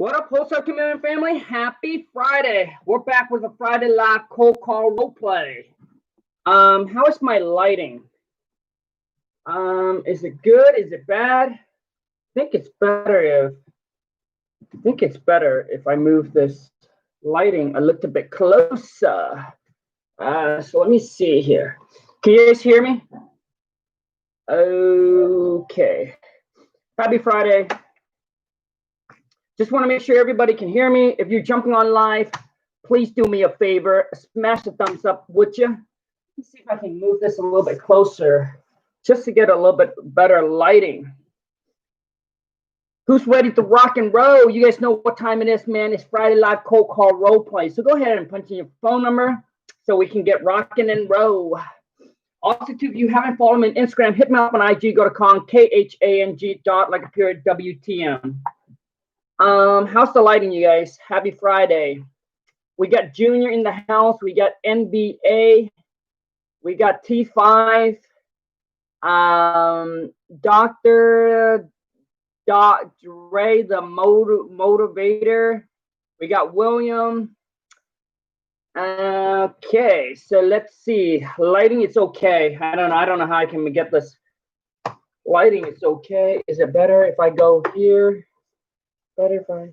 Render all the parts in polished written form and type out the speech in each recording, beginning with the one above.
What up, Wholesale Community family? Happy Friday. We're back with a Friday live cold call role play. How is my lighting? Is it good? Is it bad? I think it's better if I move this lighting a little bit closer. So let me see here. Can you guys hear me? Okay. Happy Friday. Just want to make sure everybody can hear me. If you're jumping on live, please do me a favor. Smash the thumbs up, would you? Let's see if I can move this a little bit closer just to get a little bit better lighting. Who's ready to rock and roll? You guys know what time it is, man. It's Friday Live Cold Call Role Play. So go ahead and punch in your phone number so we can get rocking and roll. Also, if you haven't followed me on Instagram, hit me up on IG. Go to Khang, Khang, dot, like a period, WTM. How's the lighting, you guys? Happy Friday. We got Junior in the house. We got NBA. We got T5. Dr. Ray, the motivator. We got William. Okay, so let's see. Lighting, it's okay. I don't know how I can get this. Lighting is okay. Is it better if I go here? Better if I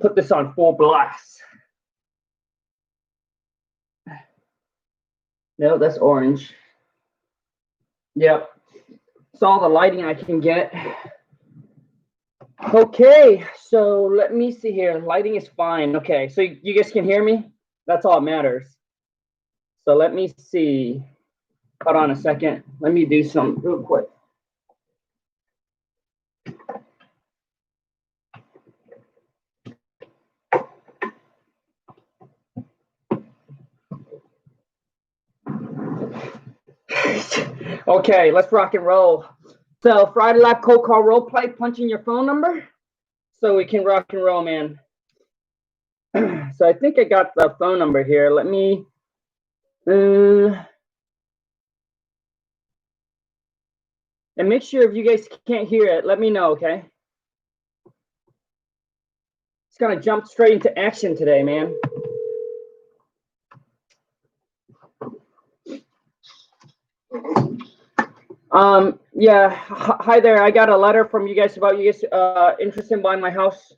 put this on full blast. No, that's orange. Yep. It's all the lighting I can get. Okay, so let me see here. Lighting is fine. Okay, so you guys can hear me? That's all that matters. So let me see. Hold on a second. Let me do something real quick. Okay, let's rock and roll. So Friday Live Cold Call Role Play, punch in your phone number so we can rock and roll, man. So I think I got the phone number here. Let me and make sure if you guys can't hear it, let me know, okay? It's gonna jump straight into action today, man. Yeah, hi there. I got a letter from you guys about you guys interested in buying my house.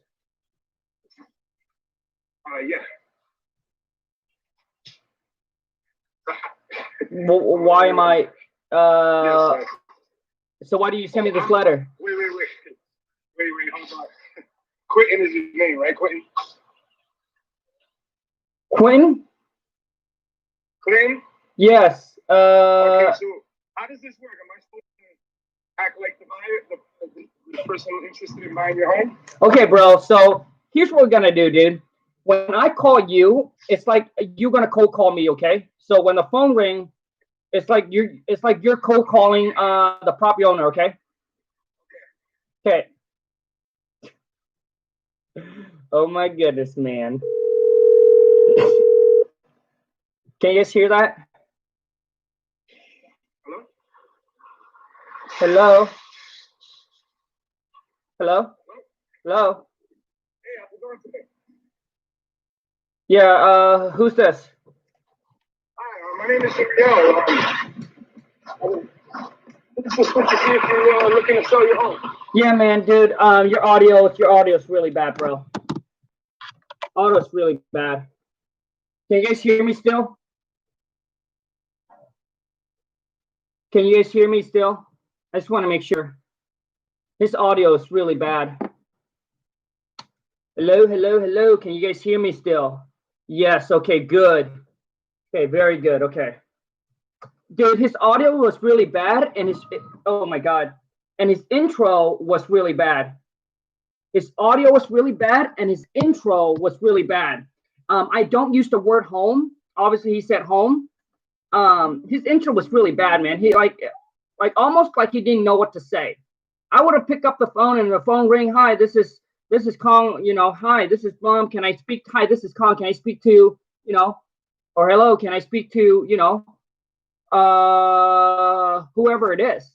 Yeah. Why am I? Yes, so why do you send me this letter? Wait, hold on. Quentin is his name, right? Quentin? Quentin? Quentin? Yes. Okay, so how does this work? Am I supposed to act like the buyer, the person interested in buying your home? Okay, bro. So here's what we're gonna do, dude. When I call you, it's like you're gonna cold call me, okay? So when the phone rings, it's like you're cold calling the property owner, okay? Okay. Oh my goodness, man. Can you guys hear that? Hello? Hello? Hello? Hey, how's it going today? Yeah, who's this? Hi, my name is Sheeeiiittt. Just want to see if you're looking to sell your home. Yeah, man, dude. Your audio is really bad, bro. Audio's really bad. Can you guys hear me still? Can you guys hear me still? I just want to make sure. This audio is really bad. Hello, hello, hello. Can you guys hear me still? Yes. Okay, good. Okay, very good. Okay. Dude, his audio was really bad, and oh my God. And his intro was really bad. His audio was really bad, and his intro was really bad. I don't use the word home. Obviously, he said home. His intro was really bad, man. He like almost like he didn't know what to say. I would have picked up the phone and the phone ring. Hi, this is Khang. You know, hi, this is Mom. Can I speak? Hi, this is Khang. Can I speak to or hello? Can I speak to whoever it is?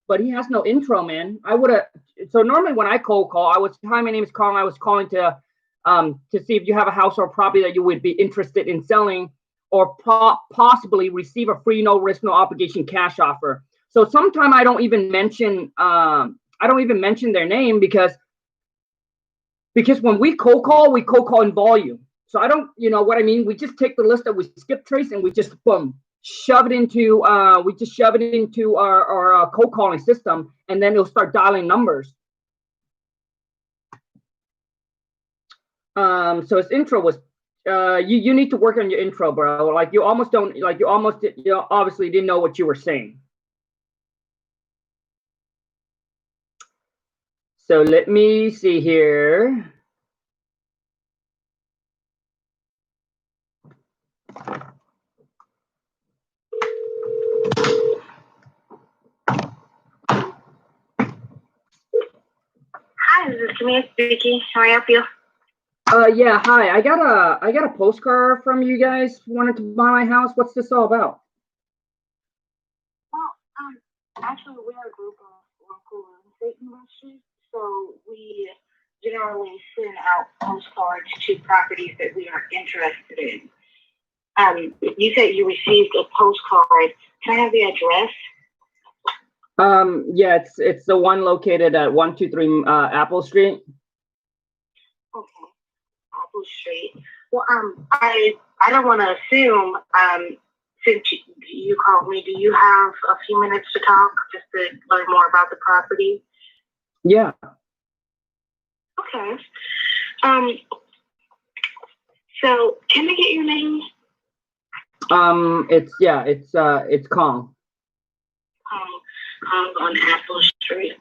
but he has no intro, man. I would have. So normally when I cold call, I was, hi, my name is Khang. I was calling to see if you have a house or property that you would be interested in selling, or possibly receive a free, no risk, no obligation cash offer. So sometimes I don't even mention their name because when we cold call in volume. So I don't, you know what I mean? We just take the list that we skip trace and we just shove it into our cold calling system, and then it'll start dialing numbers. So his intro was, you need to work on your intro, bro. Like you obviously didn't know what you were saying. So let me see here. Hi, this is Tamia speaking. Can I help you? Yeah, hi. I got a postcard from you guys. Wanted to buy my house. What's this all about? Well, actually, we're a group of local real estate investors, so we generally send out postcards to properties that we are interested in. You said you received a postcard. Can I have the address? Yeah, it's the one located at 123 Apple Street. Okay, Apple Street. Well, I don't want to assume. Since you called me, do you have a few minutes to talk just to learn more about the property? Yeah. Okay. So can I get your name? It's Khang. On Apple Street.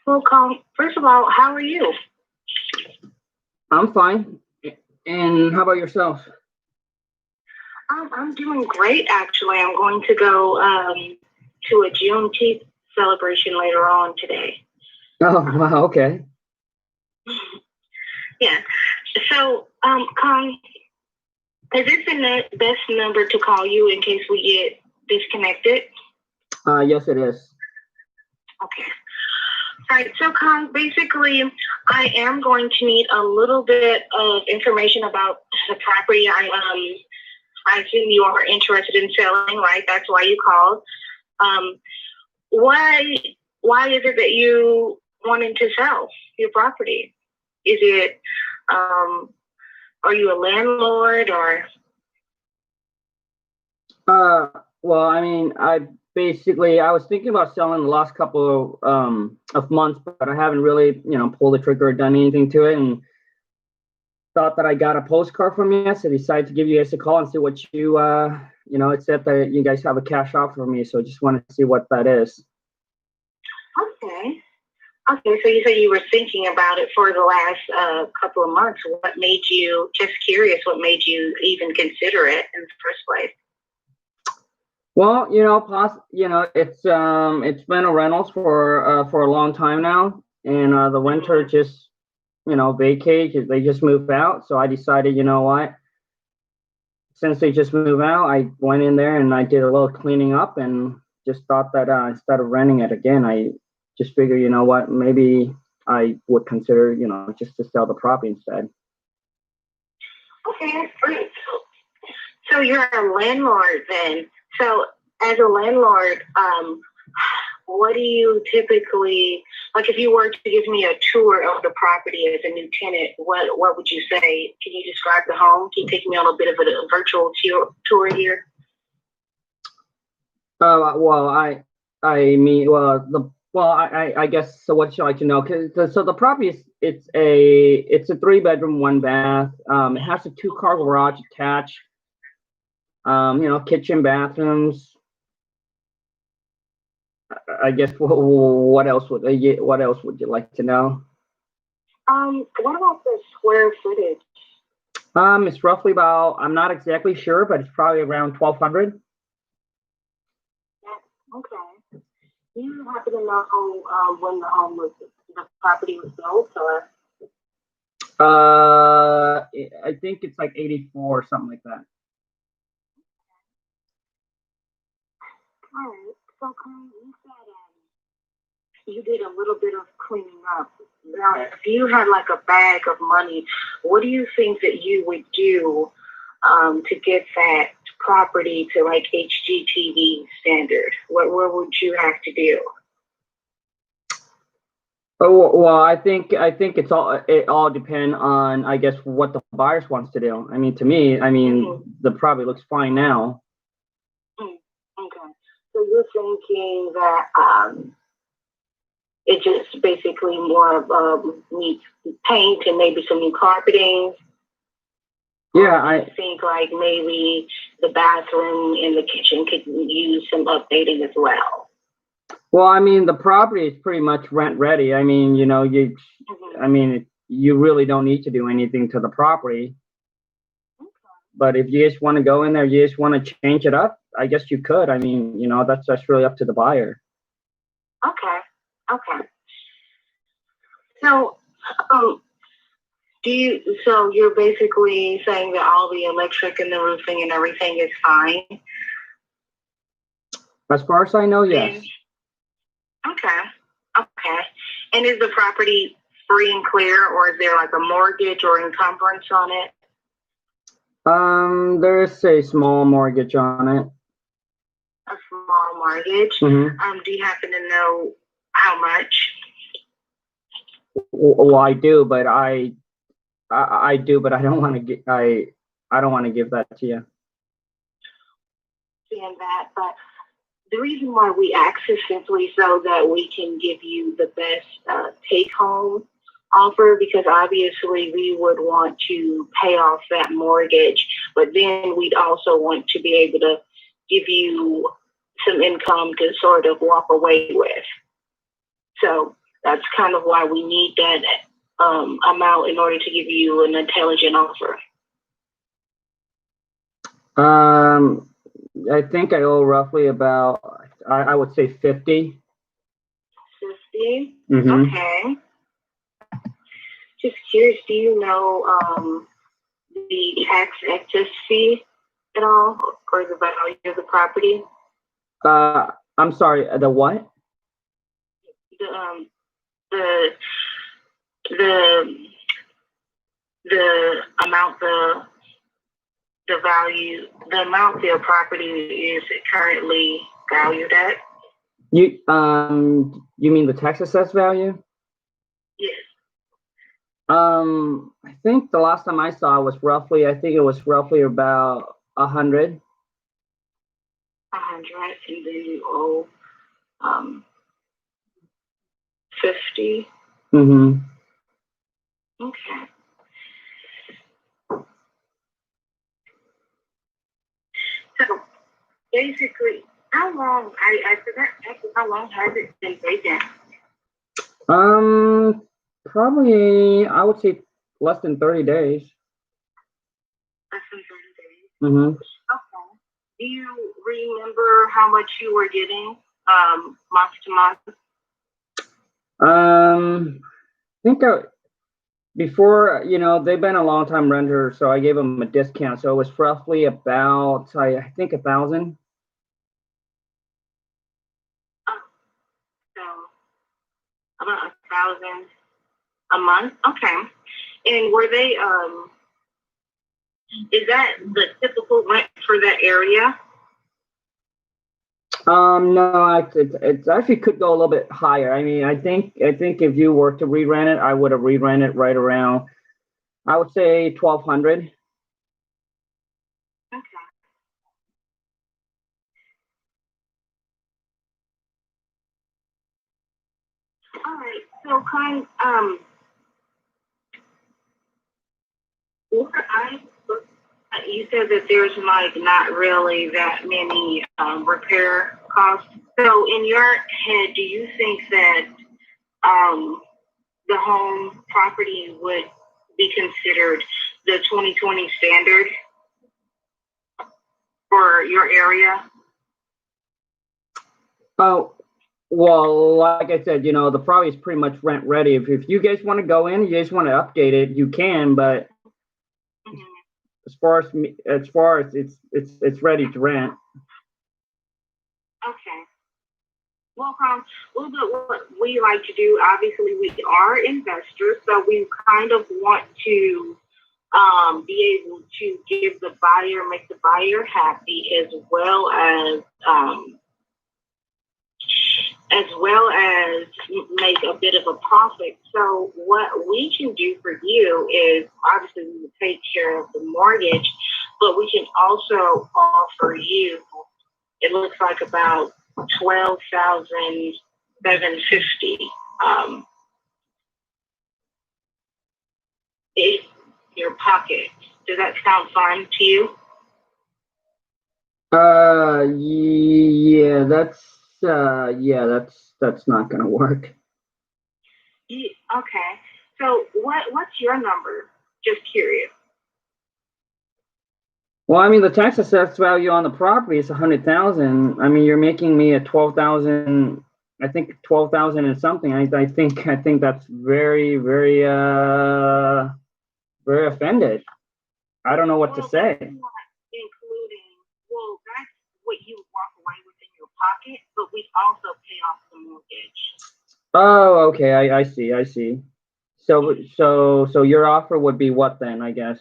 Well, Khang, first of all, how are you? I'm fine. And how about yourself? I'm doing great, actually. I'm going to go to a Juneteenth celebration later on today. Oh, wow, okay. Yeah. So, Khang, is this the best number to call you in case we get disconnected? Yes, it is. Okay. All right. So, Khang, basically, I am going to need a little bit of information about the property. I assume you are interested in selling, right? That's why you called. Why is it that you wanting to sell your property? Is it, are you a landlord or? Well, I mean, I was thinking about selling the last couple of months, but I haven't really, pulled the trigger or done anything to it, and thought that I got a postcard from you, so I decided to give you guys a call and see what you, it said that you guys have a cash offer for me, so I just wanted to see what that is. Okay. So you said you were thinking about it for the last couple of months. What made you, just curious, what made you even consider it in the first place? Well, it's been a rentals for a long time now, and the renter just, vacate. They just moved out, so I decided, you know what? Since they just moved out, I went in there and I did a little cleaning up, and just thought that instead of renting it again, I just figured, you know what? Maybe I would consider, just to sell the property instead. Okay, great. So you're a landlord then. So as a landlord, what do you typically, like if you were to give me a tour of the property as a new tenant, what would you say? Can you describe the home? Can you take me on a bit of a virtual tour here? I guess, so what should I like to know? So the property it's a 3-bedroom, 1-bath. It has a 2-car garage attached. Kitchen, bathrooms. I guess what else would you like to know? What about the square footage? It's roughly about, I'm not exactly sure, but it's probably around 1,200. Okay. Do you happen to know when the property was built, or? I think it's like 84 or something like that. All right. So, you you did a little bit of cleaning up. Now, if you had like a bag of money, what do you think that you would do to get that property to like HGTV standard? What would you have to do? Oh, well, I think it all depend on, I guess, what the buyers wants to do. I mean, to me, the property looks fine now. Okay. So you're thinking that it just basically more of needs paint and maybe some new carpeting. Yeah, I think like maybe the bathroom and the kitchen could use some updating as well. Well, I mean, the property is pretty much rent ready. I mean, you know, you really don't need to do anything to the property. Okay. But if you just want to go in there, you just want to change it up, I guess you could. I mean, you know, that's really up to the buyer. Okay. So, so you're basically saying that all the electric and the roofing and everything is fine? As far as I know, yes. Okay. And is the property free and clear, or is there like a mortgage or encumbrance on it? There is a small mortgage on it. A small mortgage? Mm-hmm. Do you happen to know how much? Well, I do, but I don't want to get. I don't want to give that to you. Understand that, but the reason why we ask is simply so that we can give you the best take-home offer, because obviously we would want to pay off that mortgage, but then we'd also want to be able to give you some income to sort of walk away with. So that's kind of why we need that amount in order to give you an intelligent offer. I think I owe roughly about, I would say 50. 50? Mm-hmm. Okay. Just curious, do you know the tax excess fee at all, or the value of the property? I'm sorry, the what? The amount the value, the amount the property is currently valued at. You mean the tax assessed value? Yes. I think the last time I saw was roughly, I think it was roughly about 100. 100, and then you owe 50. Mm-hmm. Okay. So basically, how long? I forgot how long has it been vacant? Probably I would say less than 30 days. Less than 30 days. Mm-hmm. Okay. Do you remember how much you were getting month to month? I think before, you know, they've been a long time renter, so I gave them a discount. So it was roughly about, I think, 1,000. So about 1,000 a month. Okay. And were they? Is that the typical rent for that area? No, it's actually could go a little bit higher. I mean, I think if you were to re-rent it, I would have re-rented right around, I would say 1,200. Okay. All right. So, you said that there's like not really that many repair costs. So, in your head, do you think that the home property would be considered the 2020 standard for your area? Oh, well, like I said, you know, the property is pretty much rent ready. If you guys want to go in, you guys want to update it, you can. But as far as it's ready to rent. Okay. Welcome. A little bit what we like to do. Obviously, we are investors, so we kind of want to be able to give the buyer, make the buyer happy, as well as make a bit of a profit. So what we can do for you is obviously we will take care of the mortgage, but we can also offer you, it looks like about 12,750 in your pocket. Does that sound fun to you? That's not gonna work. Okay. So what's your number? Just curious. Well, I mean, the tax assessed value on the property is 100,000. I mean, you're making me a 12,000. I think 12,000 and something. I think that's very, very, very offended. I don't know what to say. That's not including, that's what you walk away with in your pocket, but we also pay off the mortgage. Oh, okay. I see. So your offer would be what then? I guess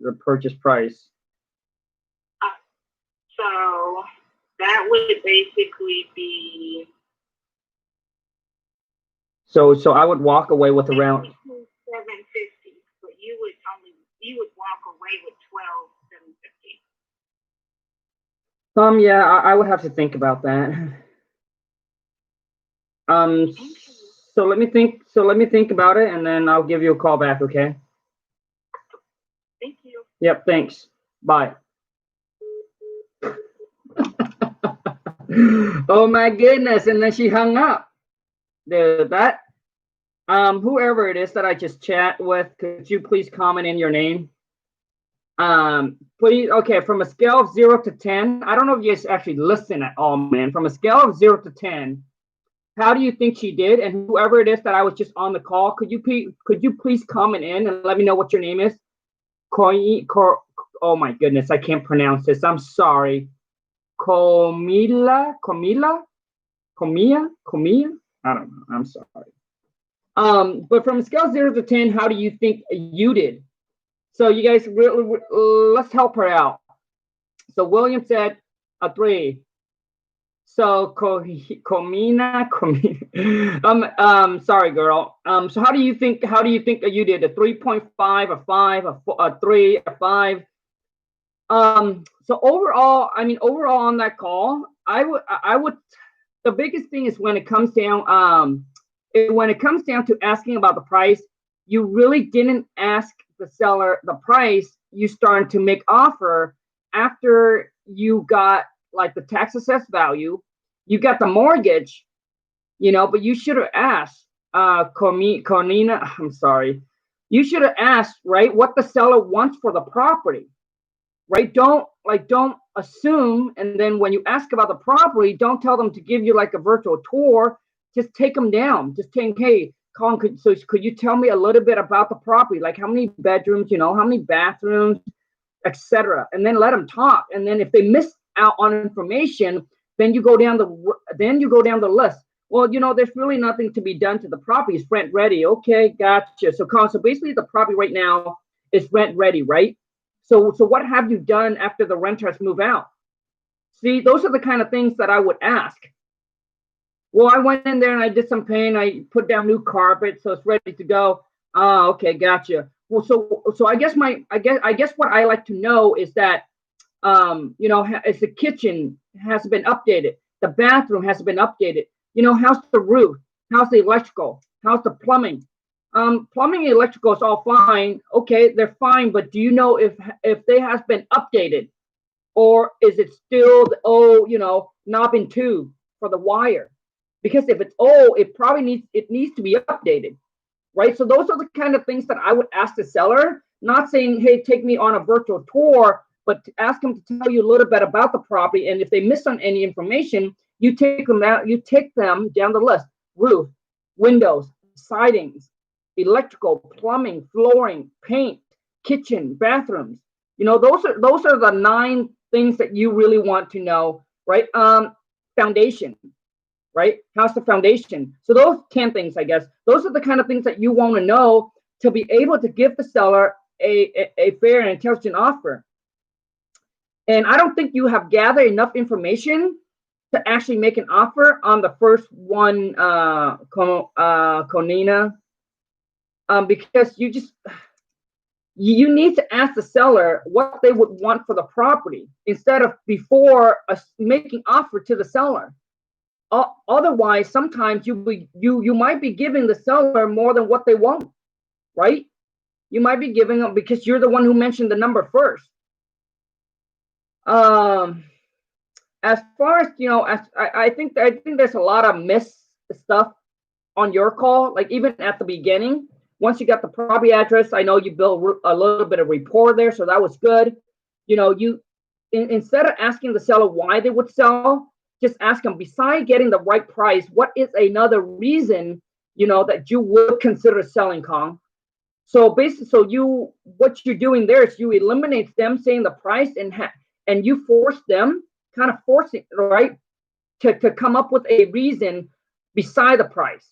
the purchase price. So that would basically be. So I would walk away with around 750, but you would walk away with 12,750. Yeah, I would have to think about that. So let me think about it, and then I'll give you a call back, okay? Thank you. Yep, thanks. Bye. Oh my goodness, and then she hung up. Dude, that whoever it is that I just chat with, could you please comment in your name? Please, okay, from a scale of 0 to 10, I don't know if you guys actually listen at all, man. From a scale of 0 to 10, how do you think she did? And whoever it is that I was just on the call, could you please comment in and let me know what your name is? Oh my goodness, I can't pronounce this. I'm sorry. Comia? I don't know. I'm sorry. But from a scale of 0 to 10, how do you think you did? So you guys, let's help her out. So William said a 3. So Comina, sorry, girl. So how do you think you did? A 3.5, a 5, a 3, a 5? So overall on that call, I would. The biggest thing is when it comes down to asking about the price, you really didn't ask the seller the price. You started to make offer after you got like the tax assessed value, you got the mortgage, but you should have asked, Cornina, I'm sorry, you should have asked, right, what the seller wants for the property, right? Don't assume, and then when you ask about the property, don't tell them to give you like a virtual tour. Just take them down. Just think, hey, Colin, could you tell me a little bit about the property, like how many bedrooms, how many bathrooms, etc. And then let them talk. And then if they miss out on information, then you go down the list. Well, there's really nothing to be done to the property. It's rent ready. Okay, gotcha. So basically the property right now is rent ready, right? So what have you done after the renters move out? See, those are the kind of things that I would ask. Well, I went in there and I did some paint. I put down new carpet, so it's ready to go. Oh, okay, gotcha. Well, so I guess what I like to know is that, if the kitchen has been updated, the bathroom has been updated. How's the roof? How's the electrical? How's the plumbing? Plumbing and electrical is all fine. Okay, they're fine, but do you know if they has been updated, or is it still the old, knob and tube for the wire? Because if it's old, it needs to be updated, right? So those are the kind of things that I would ask the seller. Not saying, hey, take me on a virtual tour, but to ask them to tell you a little bit about the property. And if they miss on any information, you take them down the list: roof, windows, sidings, electrical, plumbing, flooring, paint, kitchen, bathrooms. Those are the 9 things that you really want to know, right? Foundation. right? How's the foundation? So those 10 things, I guess, those are the kind of things that you want to know to be able to give the seller a fair and intelligent offer. And I don't think you have gathered enough information to actually make an offer on the first one, Konina, because you need to ask the seller what they would want for the property instead of before making offer to the seller. Otherwise, sometimes you might be giving the seller more than what they want, right? You might be giving them because you're the one who mentioned the number first. As far as I think there's a lot of miss stuff on your call. Like even at the beginning, once you got the property address, I know you built a little bit of rapport there, so that was good. Instead of asking the seller why they would sell, just ask them, besides getting the right price, what is another reason that you would consider selling, Khang? So basically, what you're doing there is you eliminate them saying the price and you force them, kind of forcing, right, to come up with a reason beside the price.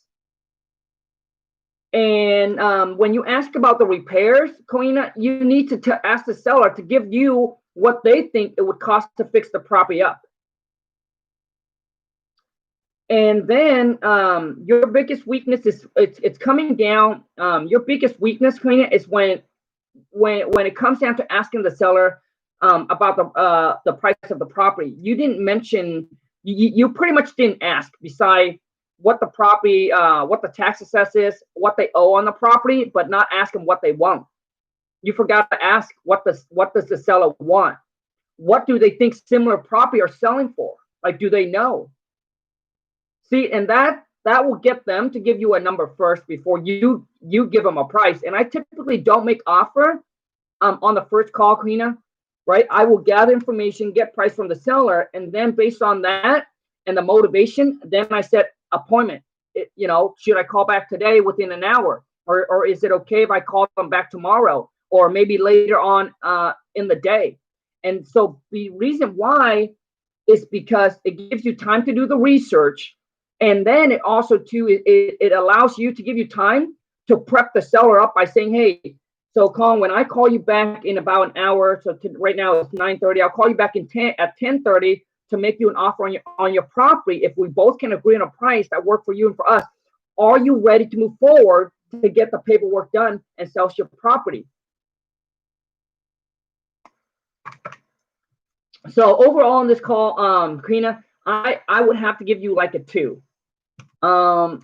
And when you ask about the repairs, Koina, you need to ask the seller to give you what they think it would cost to fix the property up. And then your biggest weakness is it's coming down. Your biggest weakness, Koina, is when it comes down to asking the seller about the price of the property. You didn't mention. You pretty much didn't ask beside what the property, what the tax assess is, what they owe on the property, but not ask them what they want. You forgot to ask what does the seller want? What do they think similar property are selling for? Like, do they know? See, and that will get them to give you a number first before you give them a price. And I typically don't make offer on the first call, Karina, right? I will gather information, get price from the seller, and then based on that and the motivation, then I set appointment. Should I call back today within an hour, or is it okay if I call them back tomorrow, or maybe later on in the day? And so the reason why is because it gives you time to do the research. And then it also too, it allows you to give you time to prep the seller up by saying, hey, so Khang, when I call you back in about an hour, so right now it's 9:30, I'll call you back at 10:30 to make you an offer on your property. If we both can agree on a price that works for you and for us, are you ready to move forward to get the paperwork done and sell your property? So overall in this call, Karina, I would have to give you like a 2. I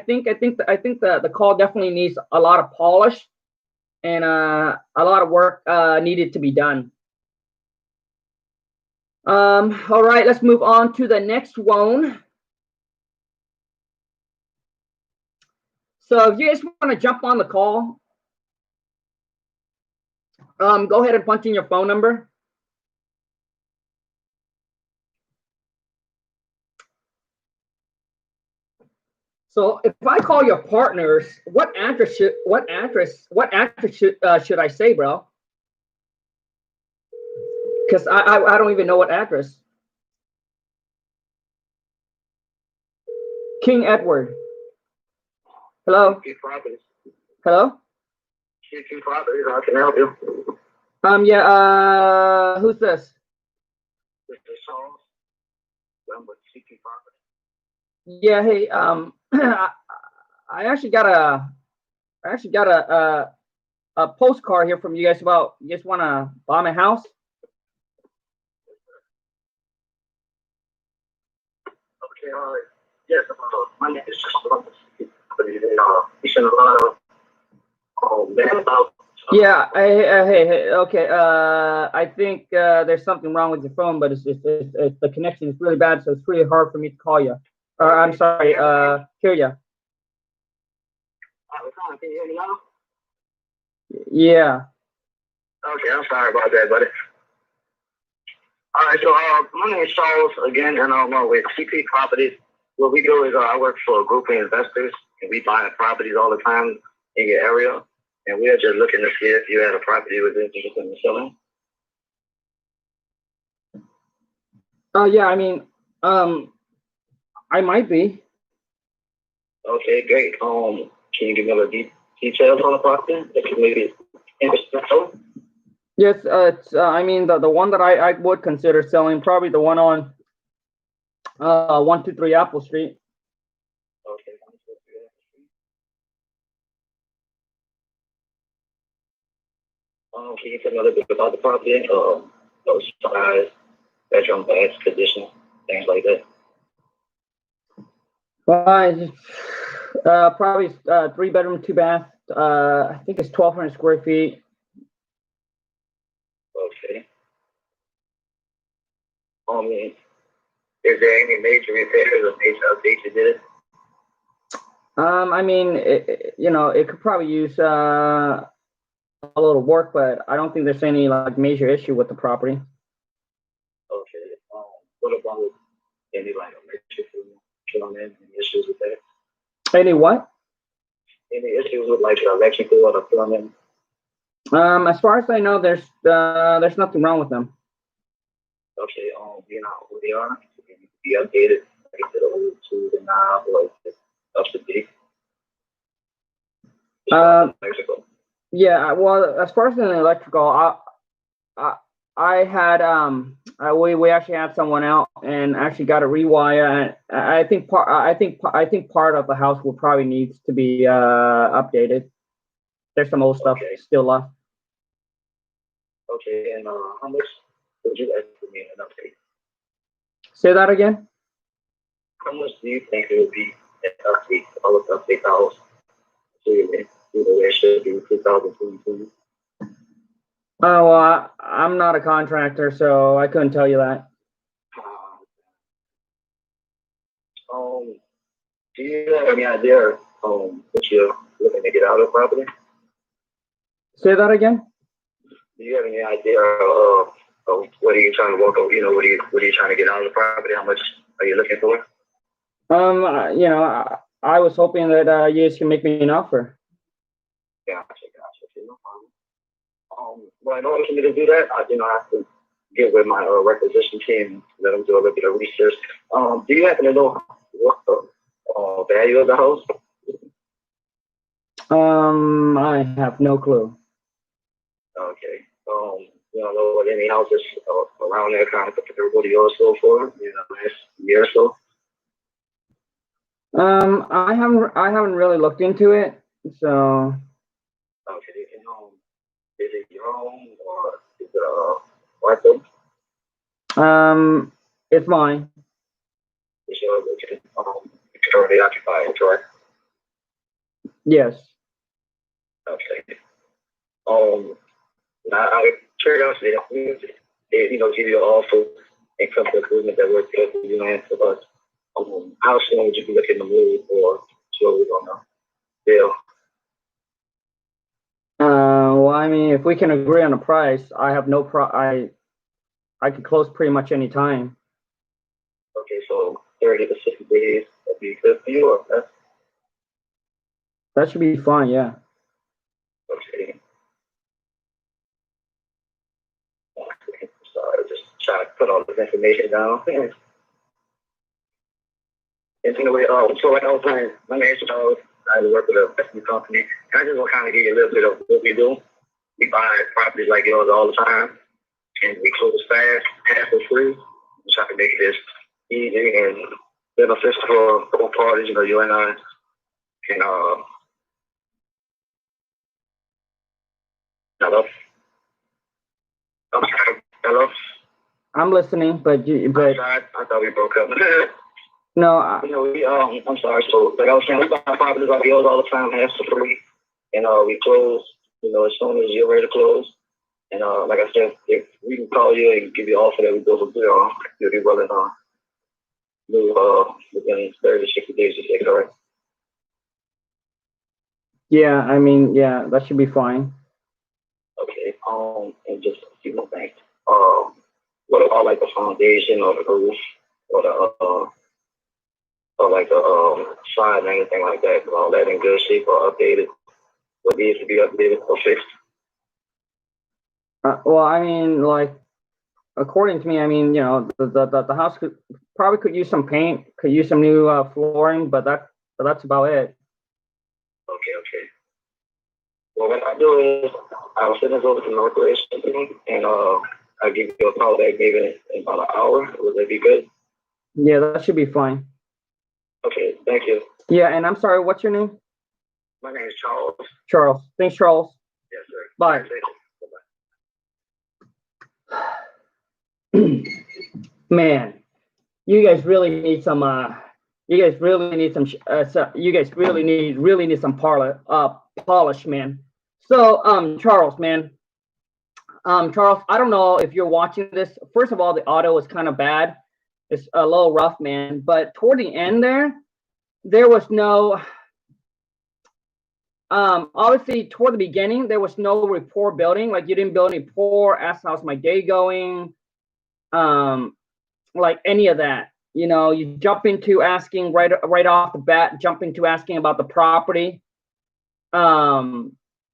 think the call definitely needs a lot of polish and a lot of work needed to be done. All right, let's move on to the next one. So if you guys want to jump on the call, go ahead and punch in your phone number. So if I call your partners, what address should I say, bro? Because I don't even know what address. King Edward. Hello. Hello. How can I help you? Yeah. Who's this? Yeah. Hey. I actually got a postcard here from you guys about you guys want to buy my house. Okay. Yes. My name is Yeah. Hey. Okay. I think there's something wrong with your phone, but it's the connection is really bad, so it's really hard for me to call you. I'm sorry. Hear ya. Can you hear me now? Yeah. Okay, I'm sorry about that, buddy. All right, so my name is Charles again, and I'm with CP Properties. What we do is I work for a group of investors, and we buy properties all the time in your area, and we are just looking to see if you had a property with interested in selling. Yeah, I mean, I might be. Okay, great. Can you give me a little details on the property that you maybe interested in? Yes, it's I mean the one that I would consider selling, probably the one on 123 Apple Street. Okay. Can you tell me a little bit about the property? Size, bedroom, bath, condition, things like that. Probably 3-bedroom, 2-bath. I think it's 1,200 square feet. Okay. Is there any major repairs or major updates you did? I mean, it could probably use a little work, but I don't think there's any like major issue with the property. Okay. What about any like electrical plumbing? Any issues with that? Any what? Any issues with like the electrical or the plumbing? As far as I know, there's nothing wrong with them. Okay. You know who they are? Be updated like to the old to the knob or like up to date. Mexico. Yeah. Well, as far as the electrical, I had we actually had someone out and actually got a rewire. And I think part of the house will probably needs to be updated. There's some old stuff still left. Okay, and how much would you estimate an update? Say that again. How much do you think it would be an update? I would update the house to the way it should be 2022. Oh, well, I'm not a contractor, so I couldn't tell you that. Do you have any idea what you're looking to get out of the property? Say that again. Do you have any idea of what are you trying to walk over? You know, what are you trying to get out of the property? How much are you looking for? I was hoping that you guys can make me an offer. Gotcha. Okay, no problem. Well, in order for me to do that, I have to get with my requisition team, let them do a little bit of research. Do you happen to know what the value of the house? I have no clue. Okay. You don't know what any houses around there kind of comparable to yours sold for in the last year or so? I haven't really looked into it, so. Okay. Is it your own or is it rental? It's mine. It's yours. Okay. It's currently occupied, correct? Yes. Okay. Now, out of curiosity, they give you an offer and come to an agreement that works good for you and for us. How soon would you be looking to move or slowly on the deal? Well, I mean, if we can agree on a price, I have no I could close pretty much any time. Okay, so 30 to 60 days would be good for you, or less? That should be fine, yeah. Okay. Sorry, just trying to put all this information down. And anyway, so like I was saying, my name is Charles. I work with a investment company. And I just want to kind of give you a little bit of what we do. We buy properties like yours all the time, and we close fast, half for free. We try to make this easy and beneficial for both parties. You know, you and I can. Hello. Hello. I'm listening, but I thought we broke up. No. I'm sorry. So, like I was saying, we buy properties like yours all the time, half for free, and we close. As soon as you're ready to close. And like I said, if we can call you and give you an offer that we go from there, you'll be willing to move within 30 to 60 days. You say, correct? Yeah, I mean, yeah, that should be fine. Okay. And just a few more things. What about like the foundation or the roof or the or like the side and anything like that? All that in good shape or updated? What needs to be updated or fixed? Well, I mean, like according to me, I mean, you know, the house probably could use some paint, could use some new flooring, but that's about it. Okay. Well, what I'll do is I'll send this over to Northwest and I'll give you a call back maybe in about an hour. Would that be good? Yeah, that should be fine. Okay, thank you. Yeah, and I'm sorry, what's your name? My name is Charles. Charles. Thanks, Charles. Yes, sir. Bye. Bye-bye. Man, you guys really need some you guys really need some polish, man. So Charles, man, Charles, I don't know if you're watching this. First of all, the audio is kind of bad. It's a little rough, man, but toward the end there was no obviously toward the beginning there was no rapport building. Like, you didn't build any rapport, ask how's my day going, like any of that. You know, you jump into asking right off the bat, jump into asking about the property.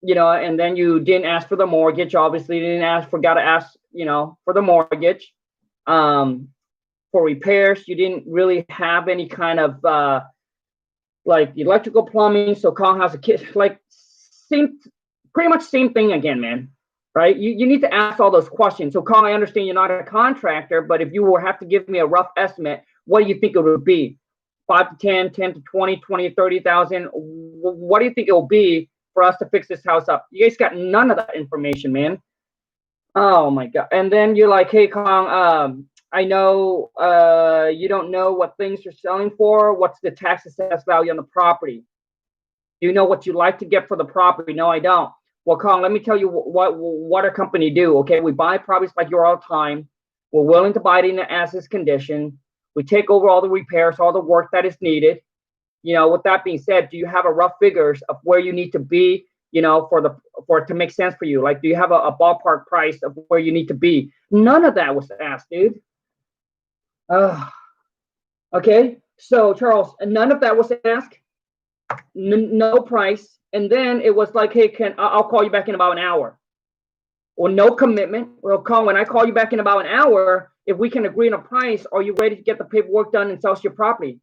You know, and then you didn't ask for the mortgage. Obviously, you didn't forgot to ask, you know, for the mortgage. For repairs, you didn't really have any kind of like electrical, plumbing. So Kong has a kid, like pretty much same thing again, man. Right? You need to ask all those questions. So Kong, I understand you're not a contractor, but if you were have to give me a rough estimate, what do you think it would be? 5 to 10, 10 to 20, 20 to 30,000. What do you think it will be for us to fix this house up? You guys got none of that information, man. Oh my God. And then you're like, hey Kong, I know you don't know what things are selling for. What's the tax assessed value on the property? Do you know what you'd like to get for the property? No, I don't. Well, Kong, let me tell you what our company do. Okay, we buy properties like yours all the time. We're willing to buy it in an as-is condition. We take over all the repairs, all the work that is needed. You know, with that being said, do you have a rough figures of where you need to be, you know, for it to make sense for you? Like, do you have a ballpark price of where you need to be? None of that was asked, dude. Okay, so Charles, none of that was asked. No price. And then it was like, hey, I'll call you back in about an hour. Or no commitment. Well, Kong, when I call you back in about an hour, if we can agree on a price, are you ready to get the paperwork done and sell your property?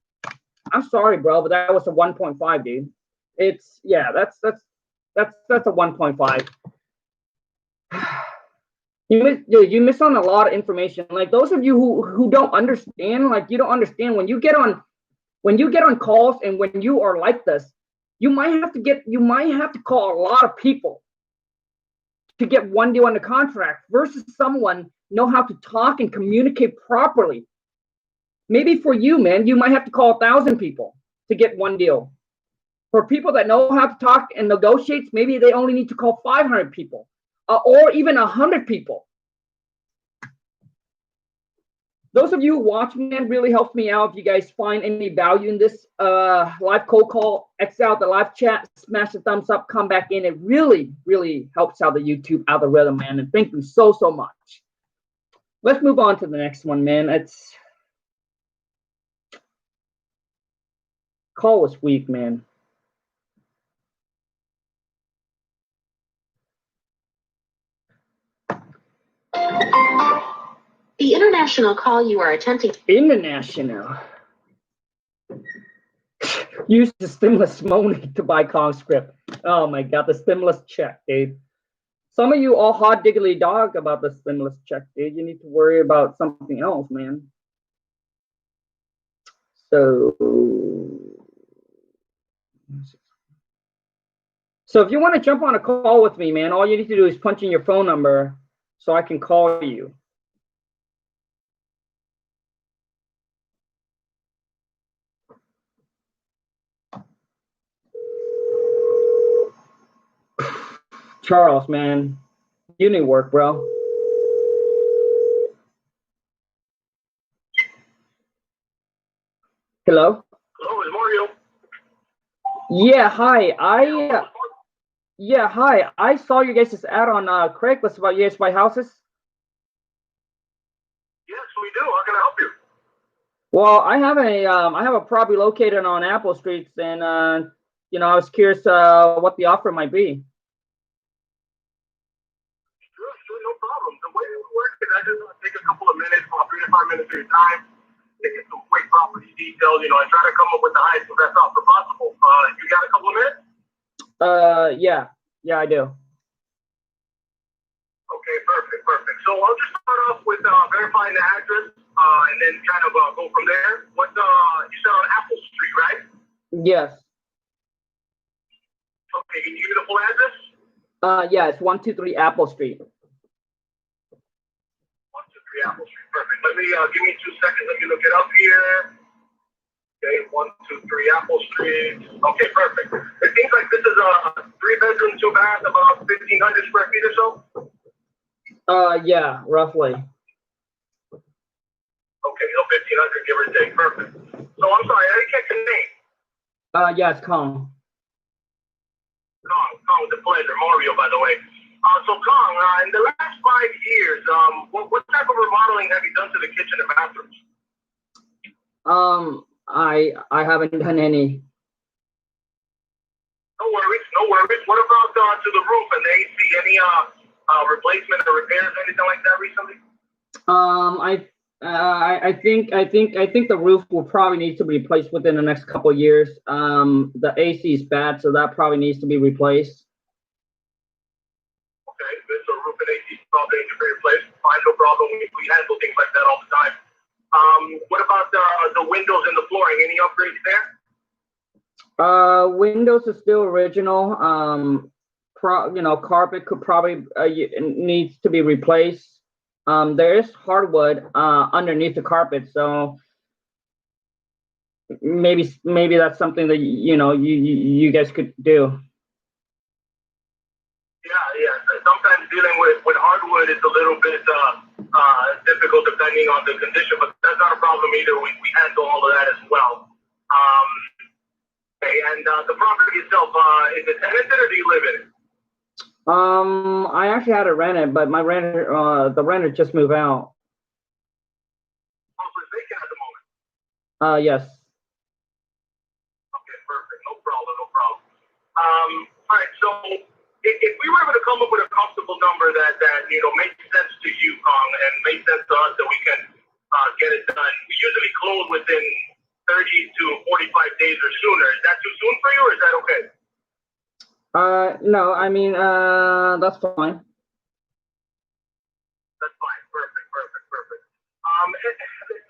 I'm sorry, bro, but that was a 1.5, dude. It's, yeah, that's a 1.5. You miss on a lot of information. Like, those of you who don't understand, like, you don't understand when you get on calls and when you are like this, you might have to call a lot of people to get one deal on the contract versus someone know how to talk and communicate properly. Maybe for you, man, you might have to call 1,000 people to get one deal. For people that know how to talk and negotiate, maybe they only need to call 500 people or even 100 people. Those of you who watch me, man, really helps me out. If you guys find any value in this live cold call, X out the live chat, smash the thumbs up, come back in. It really, really helps out the YouTube algorithm, man. And thank you so much. Let's move on to the next one, man. Call was weak, man. The international call you are attempting. International. Use the stimulus money to buy Khang Script. Oh my God, the stimulus check, dude. Some of you all hot diggly dog about the stimulus check, dude. You need to worry about something else, man. So if you want to jump on a call with me, man, all you need to do is punch in your phone number so I can call you. Charles, man, you need work, bro. Hello? Hello, it's Mario. Yeah, hi. I saw you guys' ad on Craigslist about you guys buy houses. Yes, we do. How can I help you? Well, I have a property located on Apple Streets, and you know, I was curious what the offer might be. Sure, no problem. The way we work is I just take a couple minutes of your time to get some quick property details, you know, and try to come up with the highest and best offer possible. You got a couple of minutes? Yeah, I do. Okay, perfect. So I'll just start off with verifying the address, and then kind of go from there. What you said on Apple Street, right? Yes. Okay, can you give me the full address? Yeah, it's 123 Apple Street. 123 Apple Street, perfect. Let me give me 2 seconds. Let me look it up here. Okay, 123 Apple Street. Okay, perfect. It seems like this is a 3-bedroom, 2-bath, about 1,500 square feet or so. Yeah, roughly. Okay, 1,500, give or take. Perfect. So I'm sorry, I didn't catch your name. Yeah, it's Khang. Kong, with the pleasure. Mario, by the way. So Kong, in the last 5 years, what type of remodeling have you done to the kitchen and bathrooms? I haven't done any. No worries. What about to the roof and the AC? Any replacement or repairs, anything like that recently? I think the roof will probably need to be replaced within the next couple of years. The AC is bad, so that probably needs to be replaced. Okay, good. So roof and AC probably need to be replaced. Fine, no problem. We handle things like that all the time. What about the windows and the flooring? Any upgrades there? Windows is still original. Carpet could probably needs to be replaced. There is hardwood underneath the carpet, so maybe that's something that you guys could do. Yeah. Sometimes dealing with hardwood is a little bit difficult depending on the condition, but that's not a problem either. We handle all of that as well. Okay, and the property itself, is it tenanted or do you live in it? I actually had to rent it, but the renter just moved out. Oh, so it's vacant at the moment? Yes. Okay, perfect. No problem. All right, so if we were able to come up with a comfortable number that makes sense to you, Kong, and makes sense to us that we can get it done, we usually close within 30 to 45 days or sooner. Is that too soon for you, or is that okay? No, I mean, that's fine. That's fine. Perfect.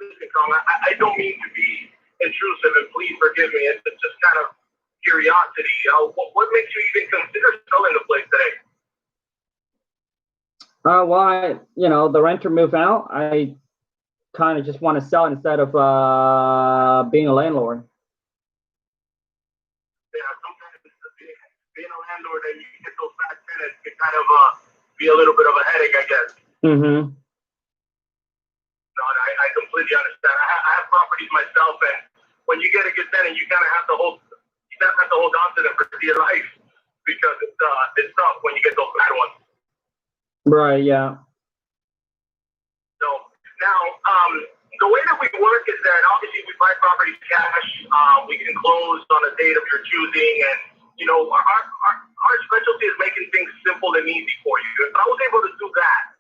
Listen, Kong, I don't mean to be intrusive, and please forgive me. It's just kind of curiosity. What makes you even consider selling the place today? Well, the renter moved out. I kind of just want to sell instead of being a landlord. Yeah, sometimes being a landlord and you get those bad tenants can kind of be a little bit of a headache, I guess. Mm-hmm. No, I completely understand. I have properties myself, and when you get a good tenant, you kind of have to hold on to them for dear life because it's tough when you get those bad ones. Right. Yeah. So now, the way that we work is that obviously we buy properties cash. We can close on a date of your choosing, and our specialty is making things simple and easy for you. If I was able to do that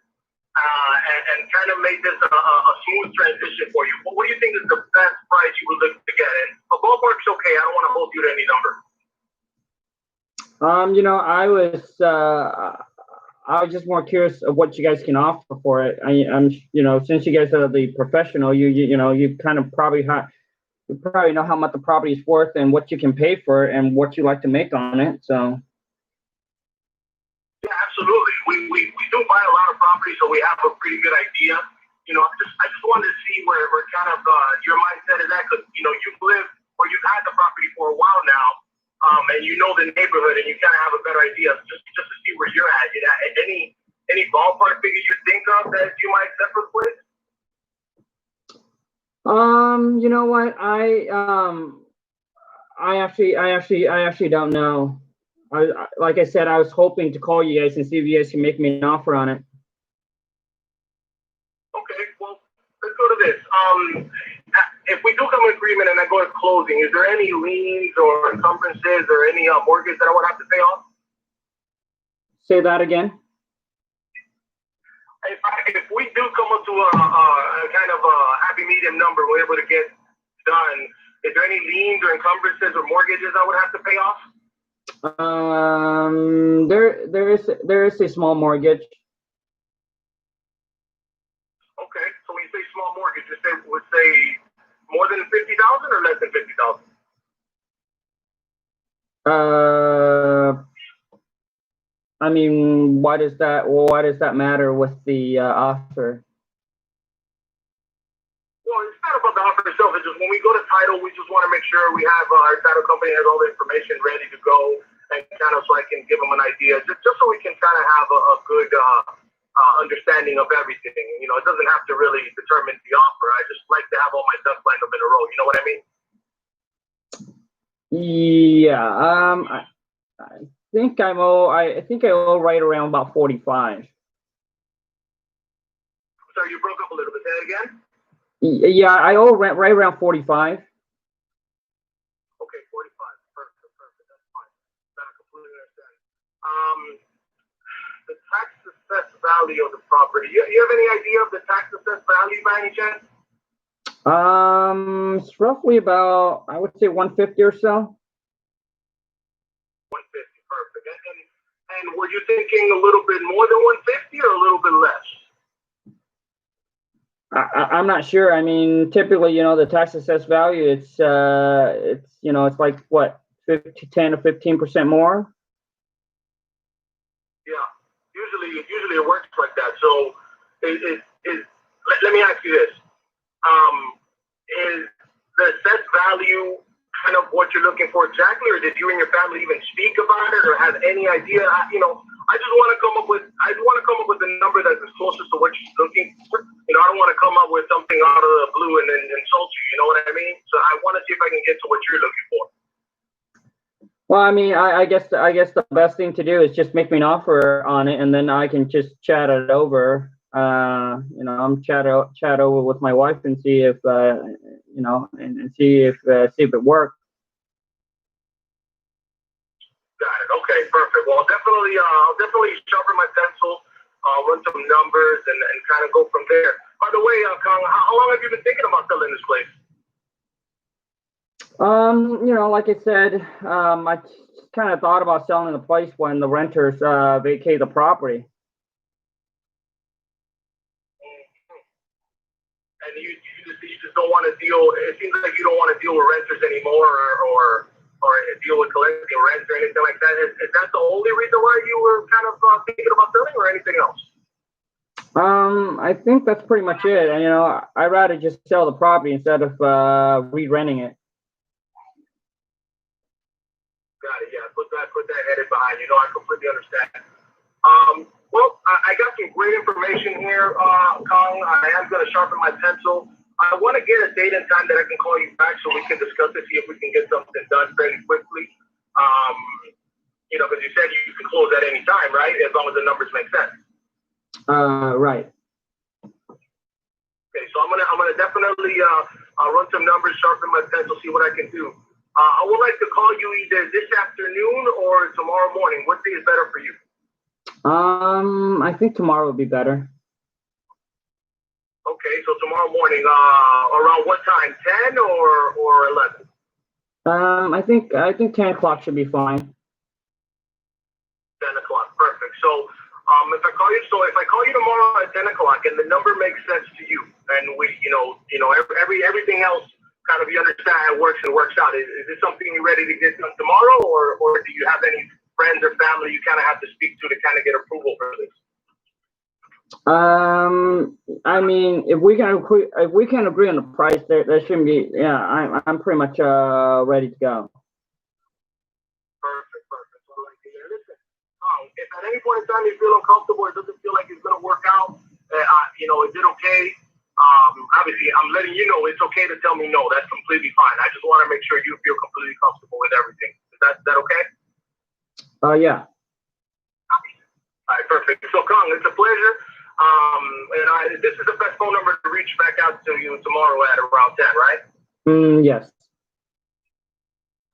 and kind of make this a smooth transition for you, what do you think is the best price you would look to get? And a ballpark's okay. I don't want to hold you to any number. I was just more curious of what you guys can offer for it. I'm since you guys are the professional, you kind of probably know how much the property is worth and what you can pay for it and what you like to make on it. So. Yeah, absolutely. We do buy a lot of property, so we have a pretty good idea. I just wanted to see where kind of your mindset is at, because you've lived or you've had the property for a while now. And you know the neighborhood, and you kind of have a better idea just to see where you're at. Any ballpark figures you think of that you might set for the place? You know what? I actually don't know. Like I said, I was hoping to call you guys and see if you guys can make me an offer on it. Okay, well, let's go to this. If we do come to agreement and I go to closing, is there any liens or encumbrances or any mortgage that I would have to pay off? Say that again. If we do come up to a kind of a happy medium number, we're able to get done, is there any liens or encumbrances or mortgages I would have to pay off? There is a small mortgage. Okay, so when you say small mortgage, would say more than 50,000 or less than 50,000? I mean, why does that matter with the offer? Well, it's not about the offer itself. It's just when we go to title, we just want to make sure we have our title company has all the information ready to go, and kind of so I can give them an idea, just so we can kind of have a good understanding of everything. You know, it doesn't have to really determine the offer. I just like to have all my ducks lined up in a row. You know what I mean? Yeah. I think I owe right around about 45. Sorry, you broke up a little bit. Say that again? Yeah, I owe right around 45. Okay, 45. Perfect. That's fine. I completely understand. The tax assessed value of the property. You have any idea of the tax assessed value by any chance? It's roughly about, I would say 150 or so. 150, perfect. And were you thinking a little bit more than 150 or a little bit less? I'm not sure. I mean, typically, the tax assessed value, it's like what, 10 or 15% more. Yeah, usually it works like that. So, let me ask you this: is the assessed value kind of what you're looking for exactly, or did you and your family even speak about it, or have any idea? I just want to come up with a number that's as closest to what you're looking for. I don't want to come up with something out of the blue and then insult you. You know what I mean? So I want to see if I can get to what you're looking for. Well, I mean, I guess the best thing to do is just make me an offer on it, and then I can just chat it over. I'm chat over with my wife and see if and see if it works. Got it. Okay, perfect. Well, I'll definitely sharpen my pencil, run some numbers, and kind of go from there. By the way, Khang, how long have you been thinking about selling this place? Like I said, I kind of thought about selling the place when the renters vacate the property. And you just don't want to deal. It seems like you don't want to deal with renters anymore, or deal with collecting rent or anything like that. Is that the only reason why you were kind of thinking about selling, or anything else? I think that's pretty much it. And, I'd rather just sell the property instead of re-renting it. Got it. Yeah, put that headed behind. I completely understand. Well, I got some great information here, Khang. I am going to sharpen my pencil. I want to get a date and time that I can call you back so we can discuss it, see if we can get something done fairly quickly. Because you said you can close at any time, right? As long as the numbers make sense. Right. Okay, so I'm gonna definitely run some numbers, sharpen my pencil, see what I can do. I would like to call you either this afternoon or tomorrow morning. What day is better for you? I think tomorrow would be better. Okay, so tomorrow morning, around what time? 10 or 11? I think 10 o'clock should be fine. 10 o'clock, perfect. So, if I call you tomorrow at 10 o'clock and the number makes sense to you, and we, everything else kind of you understand how it works and works out. Is this something you're ready to get done tomorrow, or do you have any friends or family you kind of have to speak to kind of get approval for this? I mean, if we can agree on the price, there shouldn't be. Yeah, I'm pretty much ready to go. Perfect. So, listen, if at any point in time you feel uncomfortable, it doesn't feel like it's going to work out, is it okay? Obviously, I'm letting you know it's okay to tell me no. That's completely fine. I just want to make sure you feel completely comfortable with everything. Is that okay? Yeah. All right, perfect. So, Khang, it's a pleasure. This is the best phone number to reach back out to you tomorrow at around 10, right? Yes.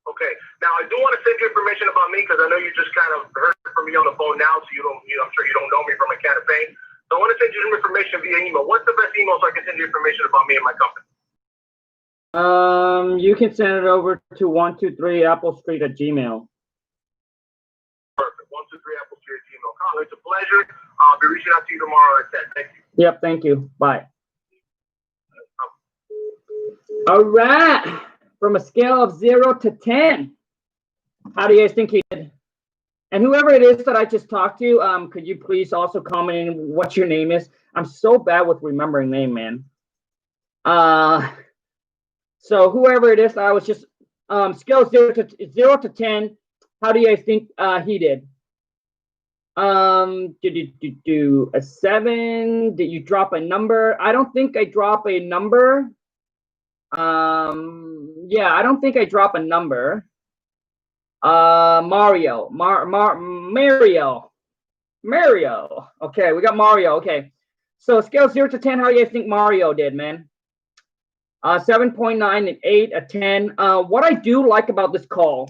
Okay. Now, I do want to send you information about me because I know you just kind of heard from me on the phone now, so I'm sure you don't know me from a can of paint. So So I want to send you some information via email. What's the best email so I can send you information about me and my company? You can send it over to 123 Apple Street at Gmail. Perfect. 123 Apple Street at Gmail. Khang, it's a pleasure. I'll be reaching out to you tomorrow at 10. Thank you. Yep, thank you. Bye. All right. From a scale of 0 to 10, how do you guys think he did? And whoever it is that I just talked to, could you please also comment in what your name is? I'm so bad with remembering name, man. So whoever it is, I was just scale 0 to 10. How do you guys think he did? Did you do a 7? Did you drop a number? I don't think I drop a number. Yeah, I don't think I drop a number. Mario. Okay, we got Mario. Okay, so scale 0 to 10. How do you guys think Mario did, man? 7.9, and 8, a 10. What I do like about this call,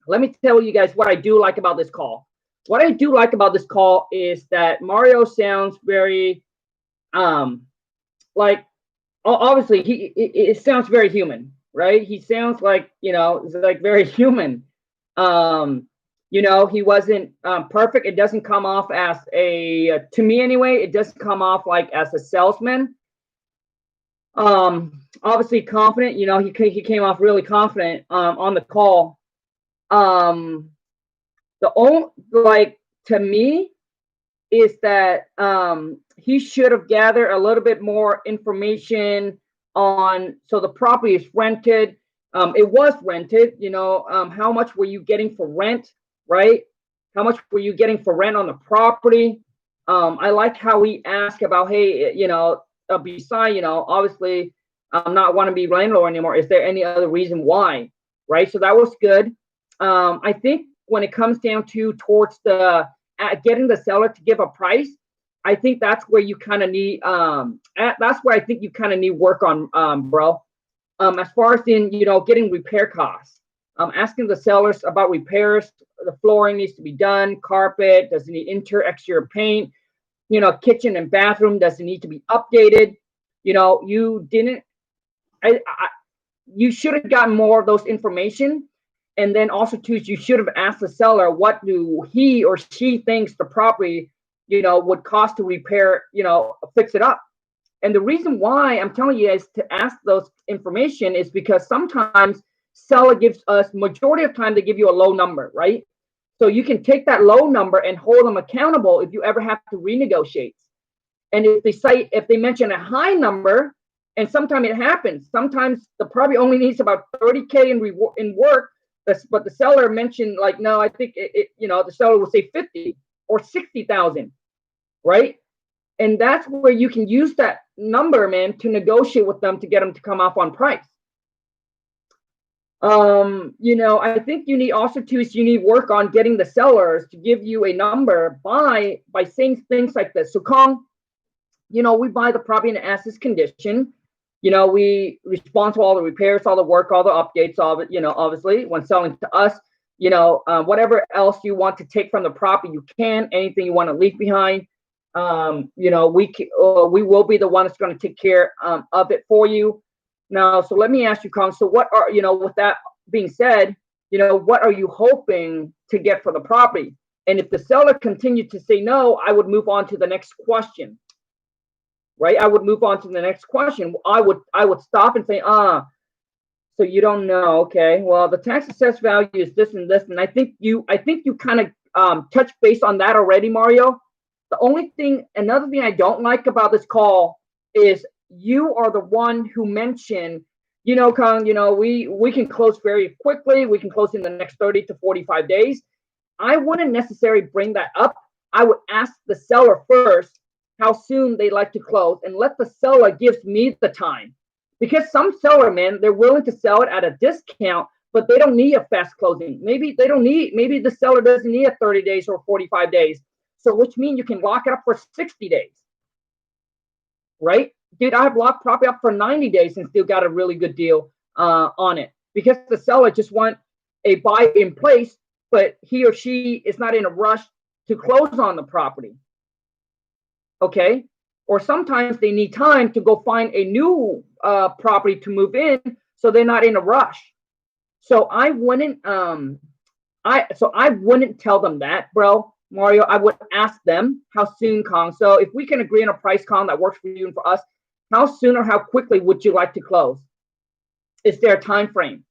let me tell you guys what I do like about this call. What I do like about this call is that Mario sounds very, like, obviously it sounds very human, right? He sounds like, you know, it's like very human. You know, he wasn't perfect. It doesn't come off as a, to me anyway, it doesn't come off like as a salesman. Obviously confident, you know, he came off really confident on the call. The only, like, to me, is that he should have gathered a little bit more information on, so the property is rented. It was rented, you know, how much were you getting for rent, right? How much were you getting for rent on the property? I like how he asked about, hey, you know, beside, you know, obviously I'm not want to be landlord anymore. Is there any other reason why, right? So that was good. I think when it comes down to towards the getting the seller to give a price, I think that's where you kind of need that's where I think you kind of need work on, bro. As far as in, you know, getting repair costs, asking the sellers about repairs. The flooring needs to be done, carpet, does it need exterior paint, you know, kitchen and bathroom, does it need to be updated? You know, you didn't, you should have gotten more of those information. And then also too, you should have asked the seller what do he or she thinks the property, you know, would cost to repair, you know, fix it up. And the reason why I'm telling you guys to ask those information is because sometimes seller gives us, majority of time, they give you a low number, right? So you can take that low number and hold them accountable if you ever have to renegotiate. And if they say, if they mention a high number, and sometimes it happens, sometimes the property only needs about 30K in work, but the seller mentioned, like, no, I think it you know, the seller will say 50 or 60,000, right? And that's where you can use that number, man, to negotiate with them to get them to come off on price. You know, I think you need also too, is you need work on getting the sellers to give you a number by saying things like this. So Khang, you know, we buy the property in as is condition. You know, we respond to all the repairs, all the work, all the updates, all of it, you know, obviously when selling to us, you know, whatever else you want to take from the property, you can, anything you want to leave behind. You know, we will be the one that's going to take care of it for you. Now, so let me ask you, Khang, so what are, you know, with that being said, you know, what are you hoping to get for the property? And if the seller continued to say no, I would move on to the next question, right? I would move on to the next question. I would stop and say, so you don't know, okay? Well, the tax assessed value is this and this, and I think you kind of touched base on that already, Mario. The only thing, another thing I don't like about this call is you are the one who mentioned, you know, Khang, you know, we can close very quickly. We can close in the next 30 to 45 days. I wouldn't necessarily bring that up. I would ask the seller first how soon they like to close and let the seller gives me the time. Because some seller, man, they're willing to sell it at a discount, but they don't need a fast closing. Maybe the seller doesn't need a 30 days or 45 days. So which means you can lock it up for 60 days, right? Dude, I've locked property up for 90 days and still got a really good deal on it because the seller just want a buy in place, but he or she is not in a rush to close on the property. okay? Or sometimes they need time to go find a new property to move in, so they're not in a rush. So I wouldn't I wouldn't tell them that, bro. Mario, I would ask them how soon, Kong. So if we can agree on a price, Kong, that works for you and for us, how soon or how quickly would you like to close? Is there a time frame?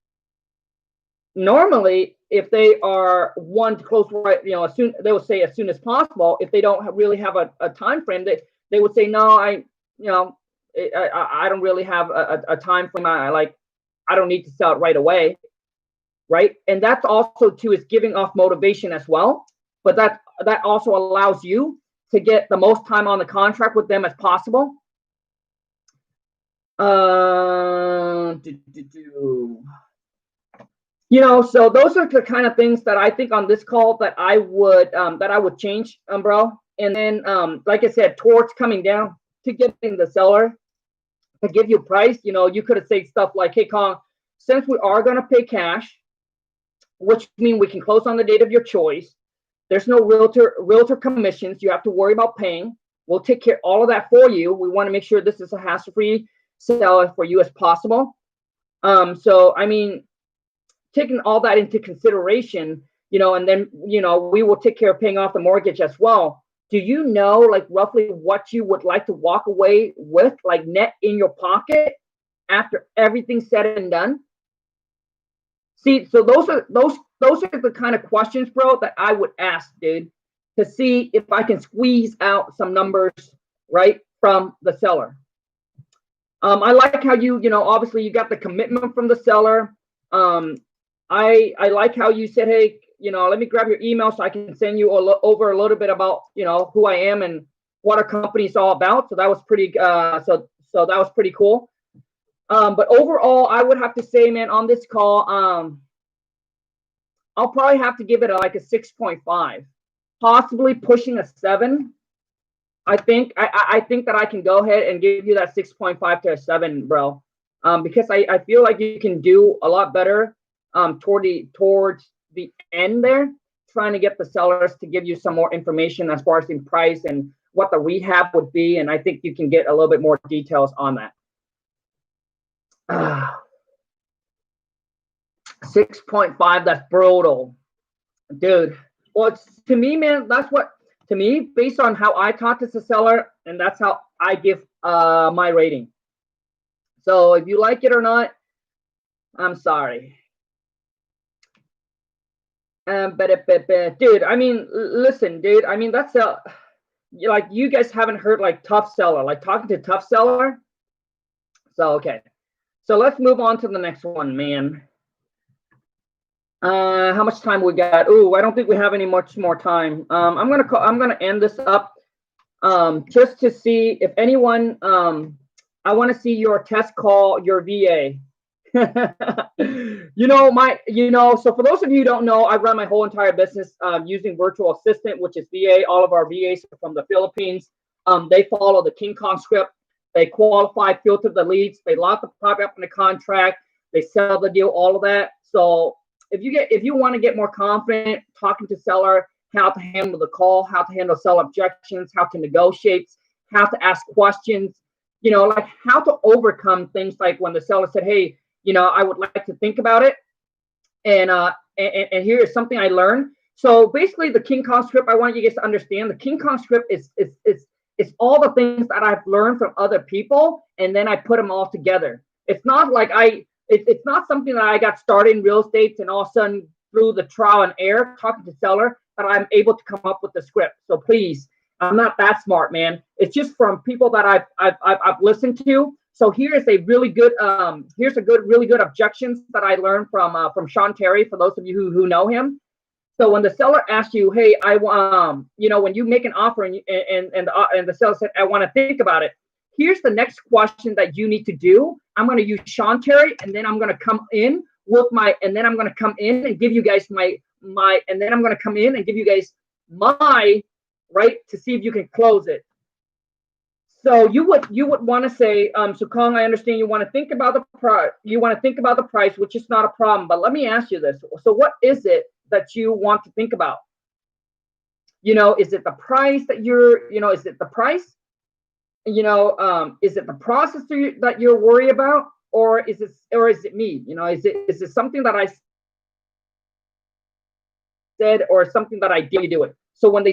Normally, if they are one to close right, as soon, they will say as soon as possible. If they don't really have a time frame, they would say no. I don't really have a time frame. I don't need to sell it right away, right? And that's also too is giving off motivation as well. But that also allows you to get the most time on the contract with them as possible. So those are the kind of things that I think on this call that I would change, bro. And then, like I said, towards coming down to getting the seller to give you a price, you could have said stuff like, hey, Kong, since we are going to pay cash, which means we can close on the date of your choice. There's no realtor commissions you have to worry about paying. We'll take care of all of that for you. We want to make sure this is a hassle-free sell for you as possible. So I mean, taking all that into consideration, and then we will take care of paying off the mortgage as well. Do you know like roughly what you would like to walk away with, like net in your pocket after everything's said and done? See, so those are the kind of questions, bro, that I would ask, dude, to see if I can squeeze out some numbers right from the seller. I like how obviously you got the commitment from the seller. I like how you said, hey, let me grab your email so I can send you over a little bit about, who I am and what our company is all about. So that was pretty, so that was pretty cool. But overall, I would have to say, man, on this call, I'll probably have to give it like a 6.5, possibly pushing a 7. I think that I can go ahead and give you that 6.5 to a 7, bro, because I feel like you can do a lot better towards the end there, trying to get the sellers to give you some more information as far as the price and what the rehab would be, and I think you can get a little bit more details on that. 6.5, that's brutal, dude. Well, to me, man, to me, based on how I talk to the seller, and that's how I give my rating. So if you like it or not, I'm sorry. Dude, I mean, listen, dude, I mean, that's like you guys haven't heard like tough seller, like talking to tough seller. So, okay. So let's move on to the next one, man. How much time we got? Ooh, I don't think we have any much more time. I'm gonna end this up just to see if anyone I want to see your test call your VA. So for those of you who don't know, I run my whole entire business using virtual assistant, which is VA. All of our VAs are from the Philippines. They follow the King Khang script. They qualify, filter the leads, they lock the property up in the contract, they sell the deal, all of that. So if you want to get more confident talking to seller, how to handle the call, how to handle seller objections, how to negotiate, how to ask questions, like how to overcome things like when the seller said, hey, I would like to think about it. And here is something I learned. So basically the King Khang script, I want you guys to understand the King Khang script is all the things that I've learned from other people, and then I put them all together. It's not like it's not something that I got started in real estate and all of a sudden through the trial and error talking to seller that I'm able to come up with the script. So please, I'm not that smart, man. It's just from people that I've listened to. So here's a really good really good objections that I learned from Sean Terry, for those of you who know him. So when the seller asks you, hey, when you make an offer and the seller said, I want to think about it, here's the next question that you need to do. I'm going to use Sean Terry, and then I'm going to come in and then I'm going to come in and give you guys my right to see if you can close it. So you would want to say, so Khang, I understand you want to think about the price. You want to think about the price, which is not a problem. But let me ask you this. So what is it that you want to think about? You know, is it the price that you're, you know, is it the price? You know, is it the process that you're worried about, or is it me? You know, is it something that I said, or something that I did do it? So when the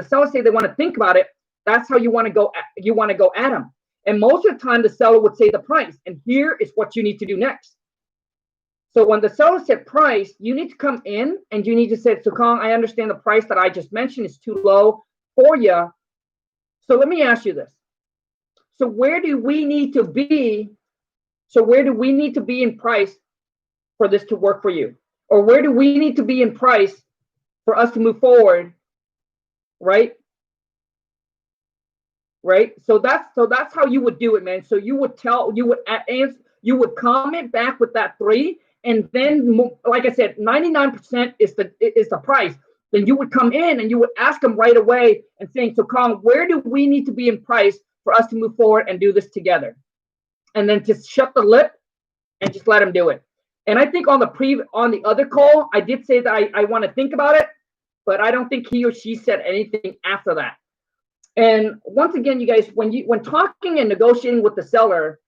sellers say they want to think about it, that's how you want to go. You want to go at them. And most of the time, the seller would say the price, and here is what you need to do next. So when the seller said price, you need to come in and you need to say, so Khang, I understand the price that I just mentioned is too low for you. So let me ask you this. So where do we need to be? So where do we need to be in price for this to work for you? Or where do we need to be in price for us to move forward? Right? Right? So that's how you would do it, man. So you would comment back with that 3, and then, like I said, 99% is the price. Then you would come in and you would ask them right away and saying, so Khang, where do we need to be in price for us to move forward and do this together? And then just shut the lip and just let them do it. And I think on the other call, I did say that I want to think about it, but I don't think he or she said anything after that. And once again, you guys, when talking and negotiating with the seller,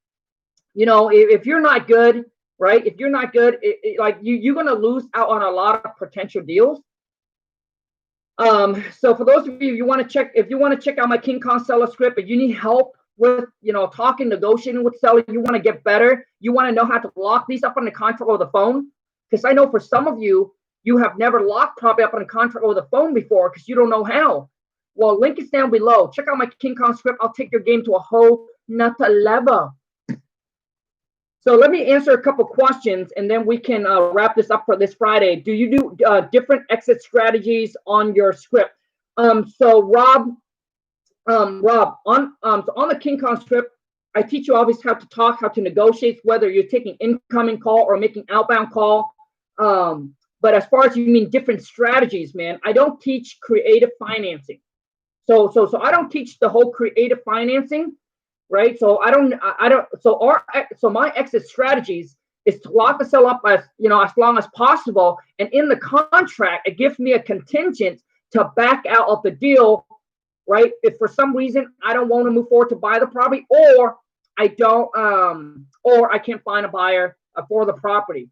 you know, if you're not good, right? If you're not good, like you're gonna lose out on a lot of potential deals. So for those of you, if you want to check out my King Khang Seller Script, but you need help with, you know, talking, negotiating with seller, you want to get better, you want to know how to lock these up on the contract over the phone, because I know for some of you, you have never locked property up on a contract over the phone before because you don't know how. Well, link is down below. Check out my King Khang Script. I'll take your game to a whole nother level. So let me answer a couple questions, and then we can wrap this up for this Friday. Do you do different exit strategies on your script? So Rob, on the King Khang Script, I teach you always how to talk, how to negotiate, whether you're taking incoming call or making outbound call. But as far as you mean different strategies, man, I don't teach creative financing. So I don't teach the whole creative financing, right? So so my exit strategies is to lock the sale up as, you know, as long as possible. And in the contract, it gives me a contingent to back out of the deal, right? If for some reason I don't want to move forward to buy the property, or I don't, or I can't find a buyer for the property.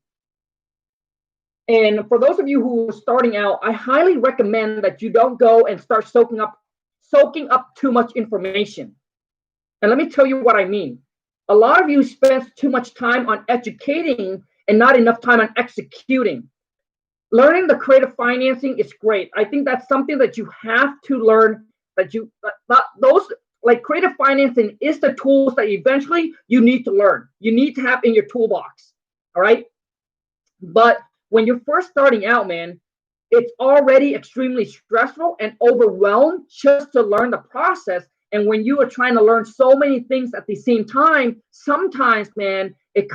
And for those of you who are starting out, I highly recommend that you don't go and start soaking up too much information. And let me tell you what I mean. A lot of you spend too much time on educating and not enough time on executing. Learning the creative financing is great. I think that's something that you have to learn, like creative financing is the tools that eventually you need to learn. You need to have in your toolbox, all right? But when you're first starting out, man, it's already extremely stressful and overwhelmed just to learn the process. And when you are trying to learn so many things at the same time, sometimes, man, it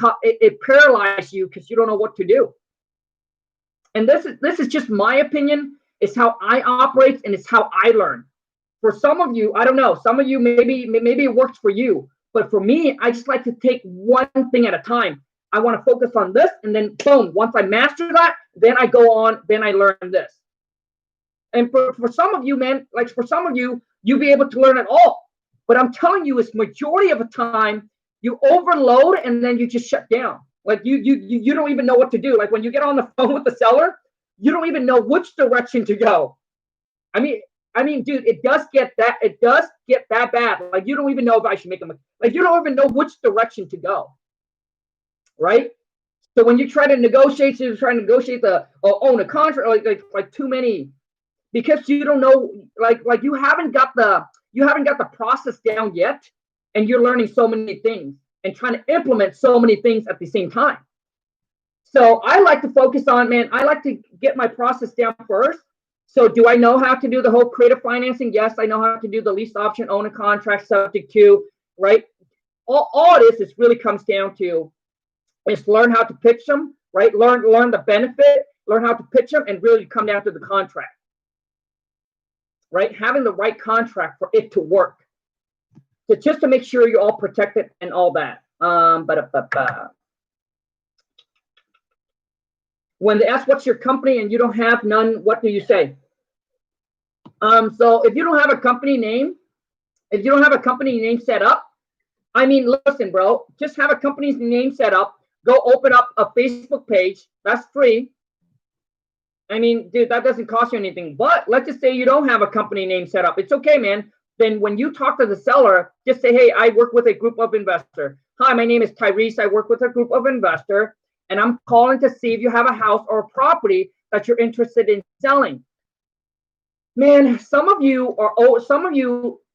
paralyzes you because you don't know what to do. And this is just my opinion. It's how I operate, and it's how I learn. For some of you, I don't know. Some of you, maybe it works for you. But for me, I just like to take one thing at a time. I want to focus on this, and then boom, once I master that, then I go on, then I learn this. And for some of you, man, like for some of you, you'll be able to learn it all. But I'm telling you, it's majority of the time, you overload and then you just shut down. Like you don't even know what to do. Like when you get on the phone with the seller, you don't even know which direction to go. I mean, dude, it does get that bad. Like you don't even know if I should make them. Like you don't even know which direction to go. Right? So when you try to negotiate, the own a contract, like too many, because you don't know, like you haven't got the process down yet, and you're learning so many things and trying to implement so many things at the same time. So I like to focus on, man, I like to get my process down first. So do I know how to do the whole creative financing? Yes, I know how to do the lease option, own a contract, subject to, right? All this really comes down to is learn how to pitch them, right? Learn the benefit, learn how to pitch them, and really come down to the contract, right? Having the right contract for it to work. So just to make sure you're all protected and all that. When they ask what's your company and you don't have none, what do you say? So if you don't have a company name, set up, I mean, listen, bro, just have a company's name set up. Go open up a Facebook page. That's free. I mean, dude, that doesn't cost you anything. But let's just say you don't have a company name set up. It's okay, man. Then when you talk to the seller, just say, hey, I work with a group of investor. Hi, my name is Tyrese. I work with a group of investor, and I'm calling to see if you have a house or a property that you're interested in selling. Man, some of you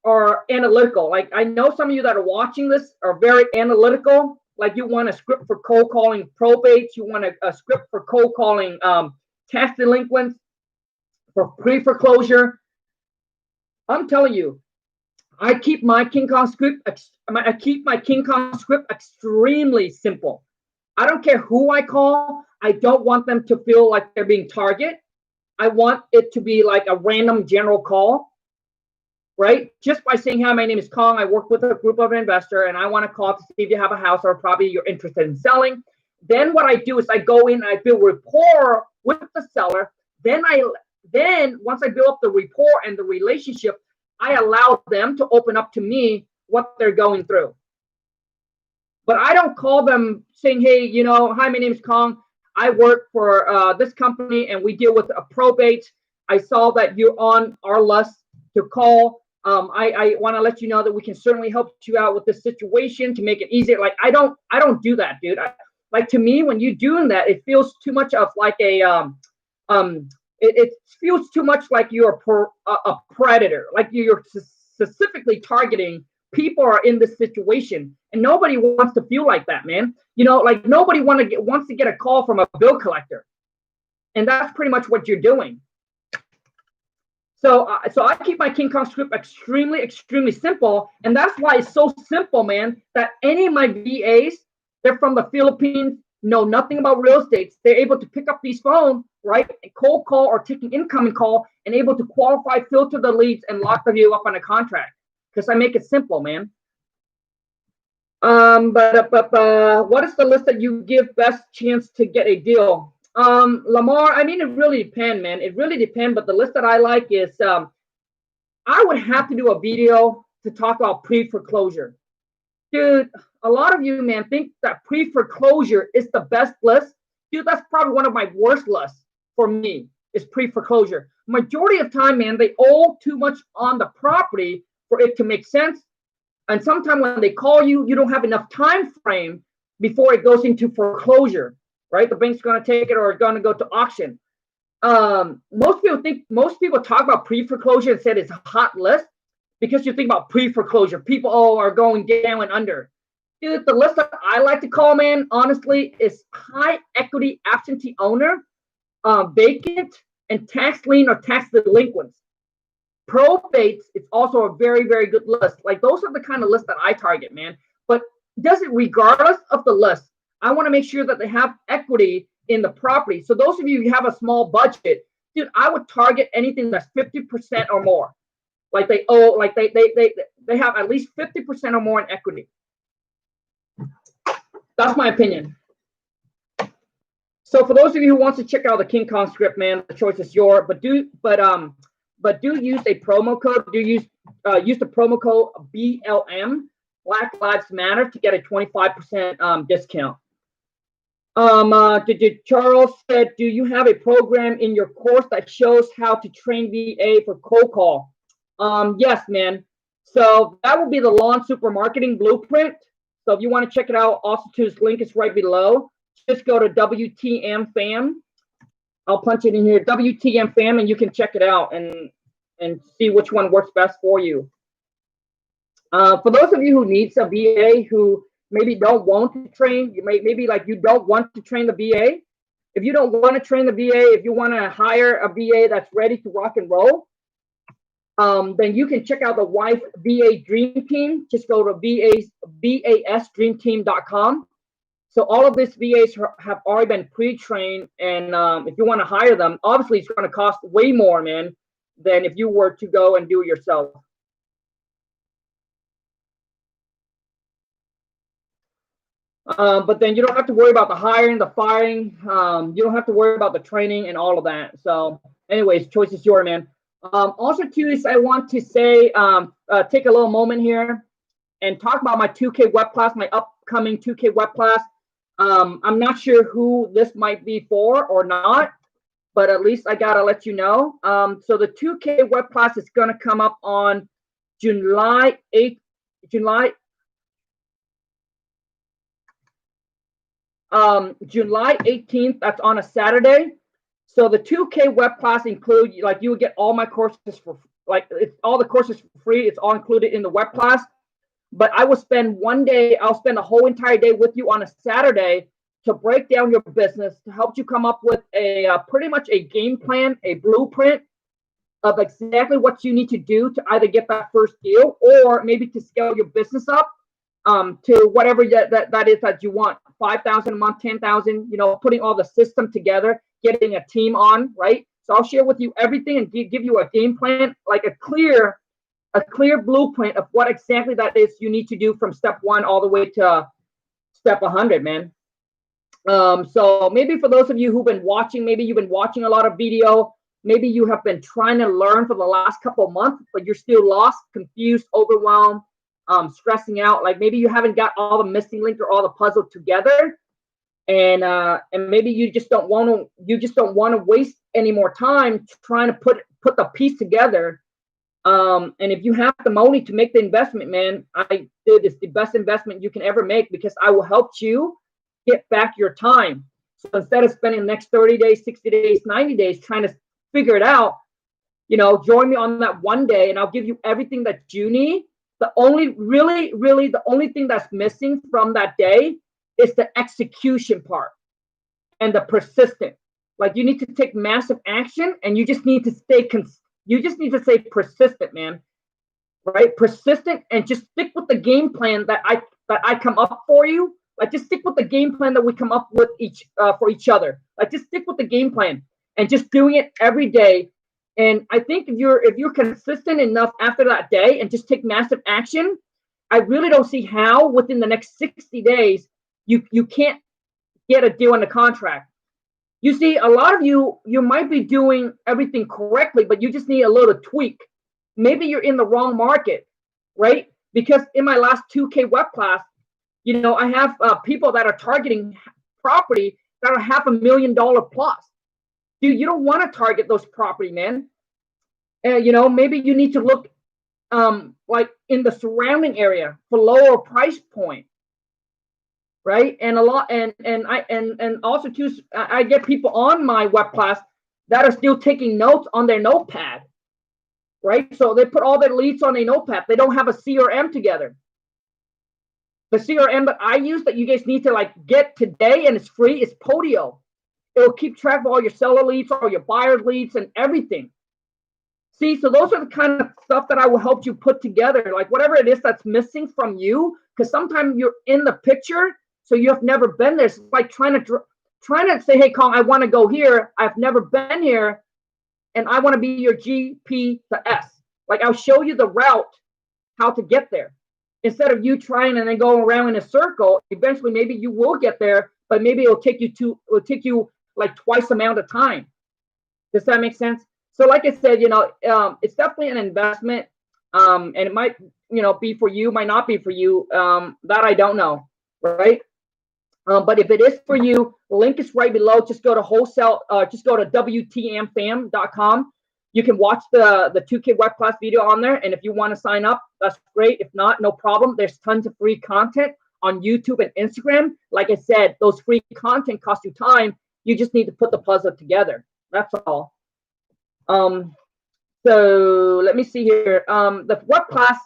are analytical. Like, I know some of you that are watching this are very analytical. Like, you want a script for cold calling probates. You want a script for cold calling tax delinquents, for pre-foreclosure. I'm telling you, I keep my King Khang script extremely simple. I don't care who I call. I don't want them to feel like they're being targeted. I want it to be like a random general call, right? Just by saying, hi, my name is Khang. I work with a group of investor, and I want to call to see if you have a house or a property you're interested in selling. Then what I do is I go in and I build rapport with the seller. Then once I build up the rapport and the relationship, I allow them to open up to me what they're going through. But I don't call them saying, hey, hi, my name is Khang. I work for this company, and we deal with a probate. I saw that you're on our list to call. I want to let you know that we can certainly help you out with this situation to make it easier. Like, I don't do that, dude. Like, to me, when you're doing that, it feels too much of like it feels too much like you're a predator. Like, you're specifically targeting people are in this situation, and nobody wants to feel like that, man. Like, nobody wants to get a call from a bill collector, and that's pretty much what you're doing. So I keep my King Khang script extremely simple, and that's why it's so simple, man, that any of my VAs, they're from the Philippines, know nothing about real estate. They're able to pick up these phones, right, and cold call or take an incoming call, and able to qualify, filter the leads, and lock the view up on a contract, because I make it simple, man. But what is the list that you give best chance to get a deal? Lamar, I mean, it really depends, man. It really depends. But the list that I like is, I would have to do a video to talk about pre-foreclosure. Dude, a lot of you, man, think that pre-foreclosure is the best list. Dude, that's probably one of my worst lists for me, is pre-foreclosure. Majority of time, man, they owe too much on the property for it to make sense. And sometimes when they call you, you don't have enough time frame before it goes into foreclosure, right? The bank's going to take it or it's going to go to auction. Most people talk about pre-foreclosure and said it's a hot list because you think about pre-foreclosure. People are going down and under. Dude, the list that I like to call, man, honestly, is high equity absentee owner, vacant, and tax lien or tax delinquents. Probates, it's also a very, very good list. Like, those are the kind of lists that I target, man. But regardless of the list, I want to make sure that they have equity in the property. So those of you who have a small budget, dude, I would target anything that's 50% or more. Like, they owe, like they have at least 50% or more in equity. That's my opinion. So for those of you who wants to check out the King Khang script, man, the choice is yours. But do use a promo code. use the promo code BLM, Black Lives Matter, to get a 25% discount. Charles said, do you have a program in your course that shows how to train VA for cold call? Yes, man. So that will be the Lawn Super Marketing Blueprint. So if you want to check it out, also too, this link is right below. Just go to WTM Fam. I'll punch it in here, WTM Fam, and you can check it out and see which one works best for you. For those of you who needs a VA who maybe don't want to train, maybe like you don't want to train the VA. If you don't want to train the VA, if you want to hire a VA that's ready to rock and roll, then you can check out the Wife VA Dream Team. Just go to VASDreamTeam.com. So all of these VAs have already been pre-trained, and if you want to hire them, obviously it's going to cost way more, man, than if you were to go and do it yourself. But then you don't have to worry about the hiring, the firing. You don't have to worry about the training and all of that. So anyways, choice is yours, man. Also, too, is I want to say, take a little moment here and talk about my 2K web class, my upcoming 2K web class. I'm not sure who this might be for or not, but at least I gotta let you know. So the 2K web class is gonna come up on July 8th, July 18th. That's on a Saturday. So the 2K web class include, like, you would get all my courses for, like, it's all the courses for free. It's all included in the web class. But I will spend one day, I'll spend a whole entire day with you on a Saturday to break down your business, to help you come up with a pretty much a game plan, a blueprint of exactly what you need to do to either get that first deal or maybe to scale your business up to whatever that is that you want. 5,000 a month, 10,000, you know, putting all the system together, getting a team on, right? So I'll share with you everything and give you a game plan, like a clear blueprint of what exactly that is you need to do from step 1 all the way to step 100, man. So maybe for those of you who've been watching, maybe you've been watching a lot of video, maybe you have been trying to learn for the last couple of months, but you're still lost, confused, overwhelmed, stressing out. Like maybe you haven't got all the missing link or all the puzzle together, and maybe you just don't want to waste any more time trying to put the piece together. And if you have the money to make the investment, man, it's the best investment you can ever make, because I will help you get back your time. So instead of spending the next 30 days, 60 days, 90 days trying to figure it out, you know, join me on that one day and I'll give you everything that you need. The only the only thing that's missing from that day is the execution part and the persistent. Like you need to take massive action and you just need to stay persistent, man. Right? Persistent, and just stick with the game plan that I come up for you. Like just stick with the game plan that we come up with for each other. Like just stick with the game plan and just doing it every day. And I think if you're consistent enough after that day and just take massive action, I really don't see how within the next 60 days you can't get a deal on the contract. You see, a lot of you might be doing everything correctly, but you just need a little tweak. Maybe you're in the wrong market, right? Because in my last 2K web class, you know, I have people that are targeting property that are $500,000 plus. Dude, you don't want to target those property, man. You know, maybe you need to look like in the surrounding area for lower price point, right? And also too, I get people on my web class that are still taking notes on their notepad, right? So they put all their leads on a notepad. They don't have a CRM together. The CRM that I use that you guys need to like get today, and it's free, is Podio. It will keep track of all your seller leads, all your buyer leads, and everything. See, so those are the kind of stuff that I will help you put together, like whatever it is that's missing from you, because sometimes you're in the picture, so you have never been there. It's like trying to say, hey, Kong, I want to go here. I've never been here, and I want to be your GPS. Like I'll show you the route, how to get there. Instead of you trying and then going around in a circle, eventually maybe you will get there, but maybe it'll take you like twice the amount of time. Does that make sense? So like I said, you know, it's definitely an investment, and it might, you know, be for you, might not be for you. That I don't know, right? But if it is for you, the link is right below. Just go to WTMfam.com. You can watch the 2K web class video on there, and if you want to sign up, that's great. If not, no problem. There's tons of free content on YouTube and Instagram. Like I said, those free content cost you time. You just need to put the puzzle together. That's all. So let me see here. The web class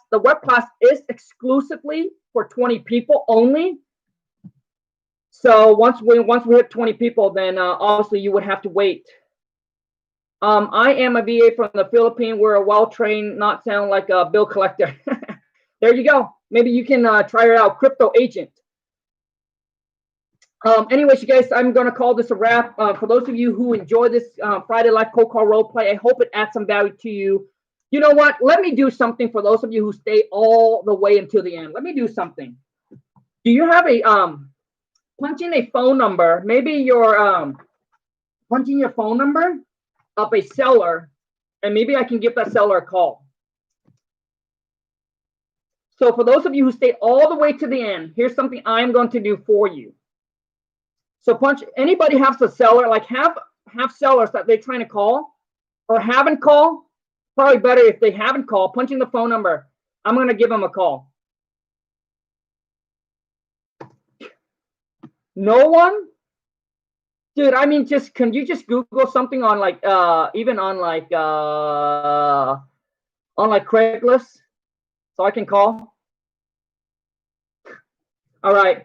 is exclusively for 20 people only. So once we hit 20 people, then obviously you would have to wait. I am a VA from the Philippines. We're a well-trained, not sound like a bill collector. There you go. Maybe you can try it out, crypto agent. Anyways, you guys, I'm going to call this a wrap. For those of you who enjoy this Friday Live Cold Call Roleplay, I hope it adds some value to you. You know what? Let me do something for those of you who stay all the way until the end. Let me do something. Do you have a punch in a phone number? Maybe you're punching your phone number of a seller, and maybe I can give that seller a call. So for those of you who stay all the way to the end, here's something I'm going to do for you. So anybody has a seller, like have sellers that they're trying to call or haven't called. Probably better if they haven't called, punch in the phone number. I'm going to give them a call. No one? Dude, I mean, can you just Google something on like, even on like Craigslist so I can call? All right.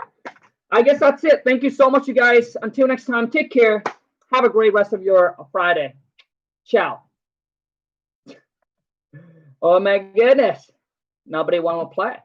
I guess that's it. Thank you so much, you guys. Until next time, take care. Have a great rest of your Friday. Ciao. Oh my goodness. Nobody want to play.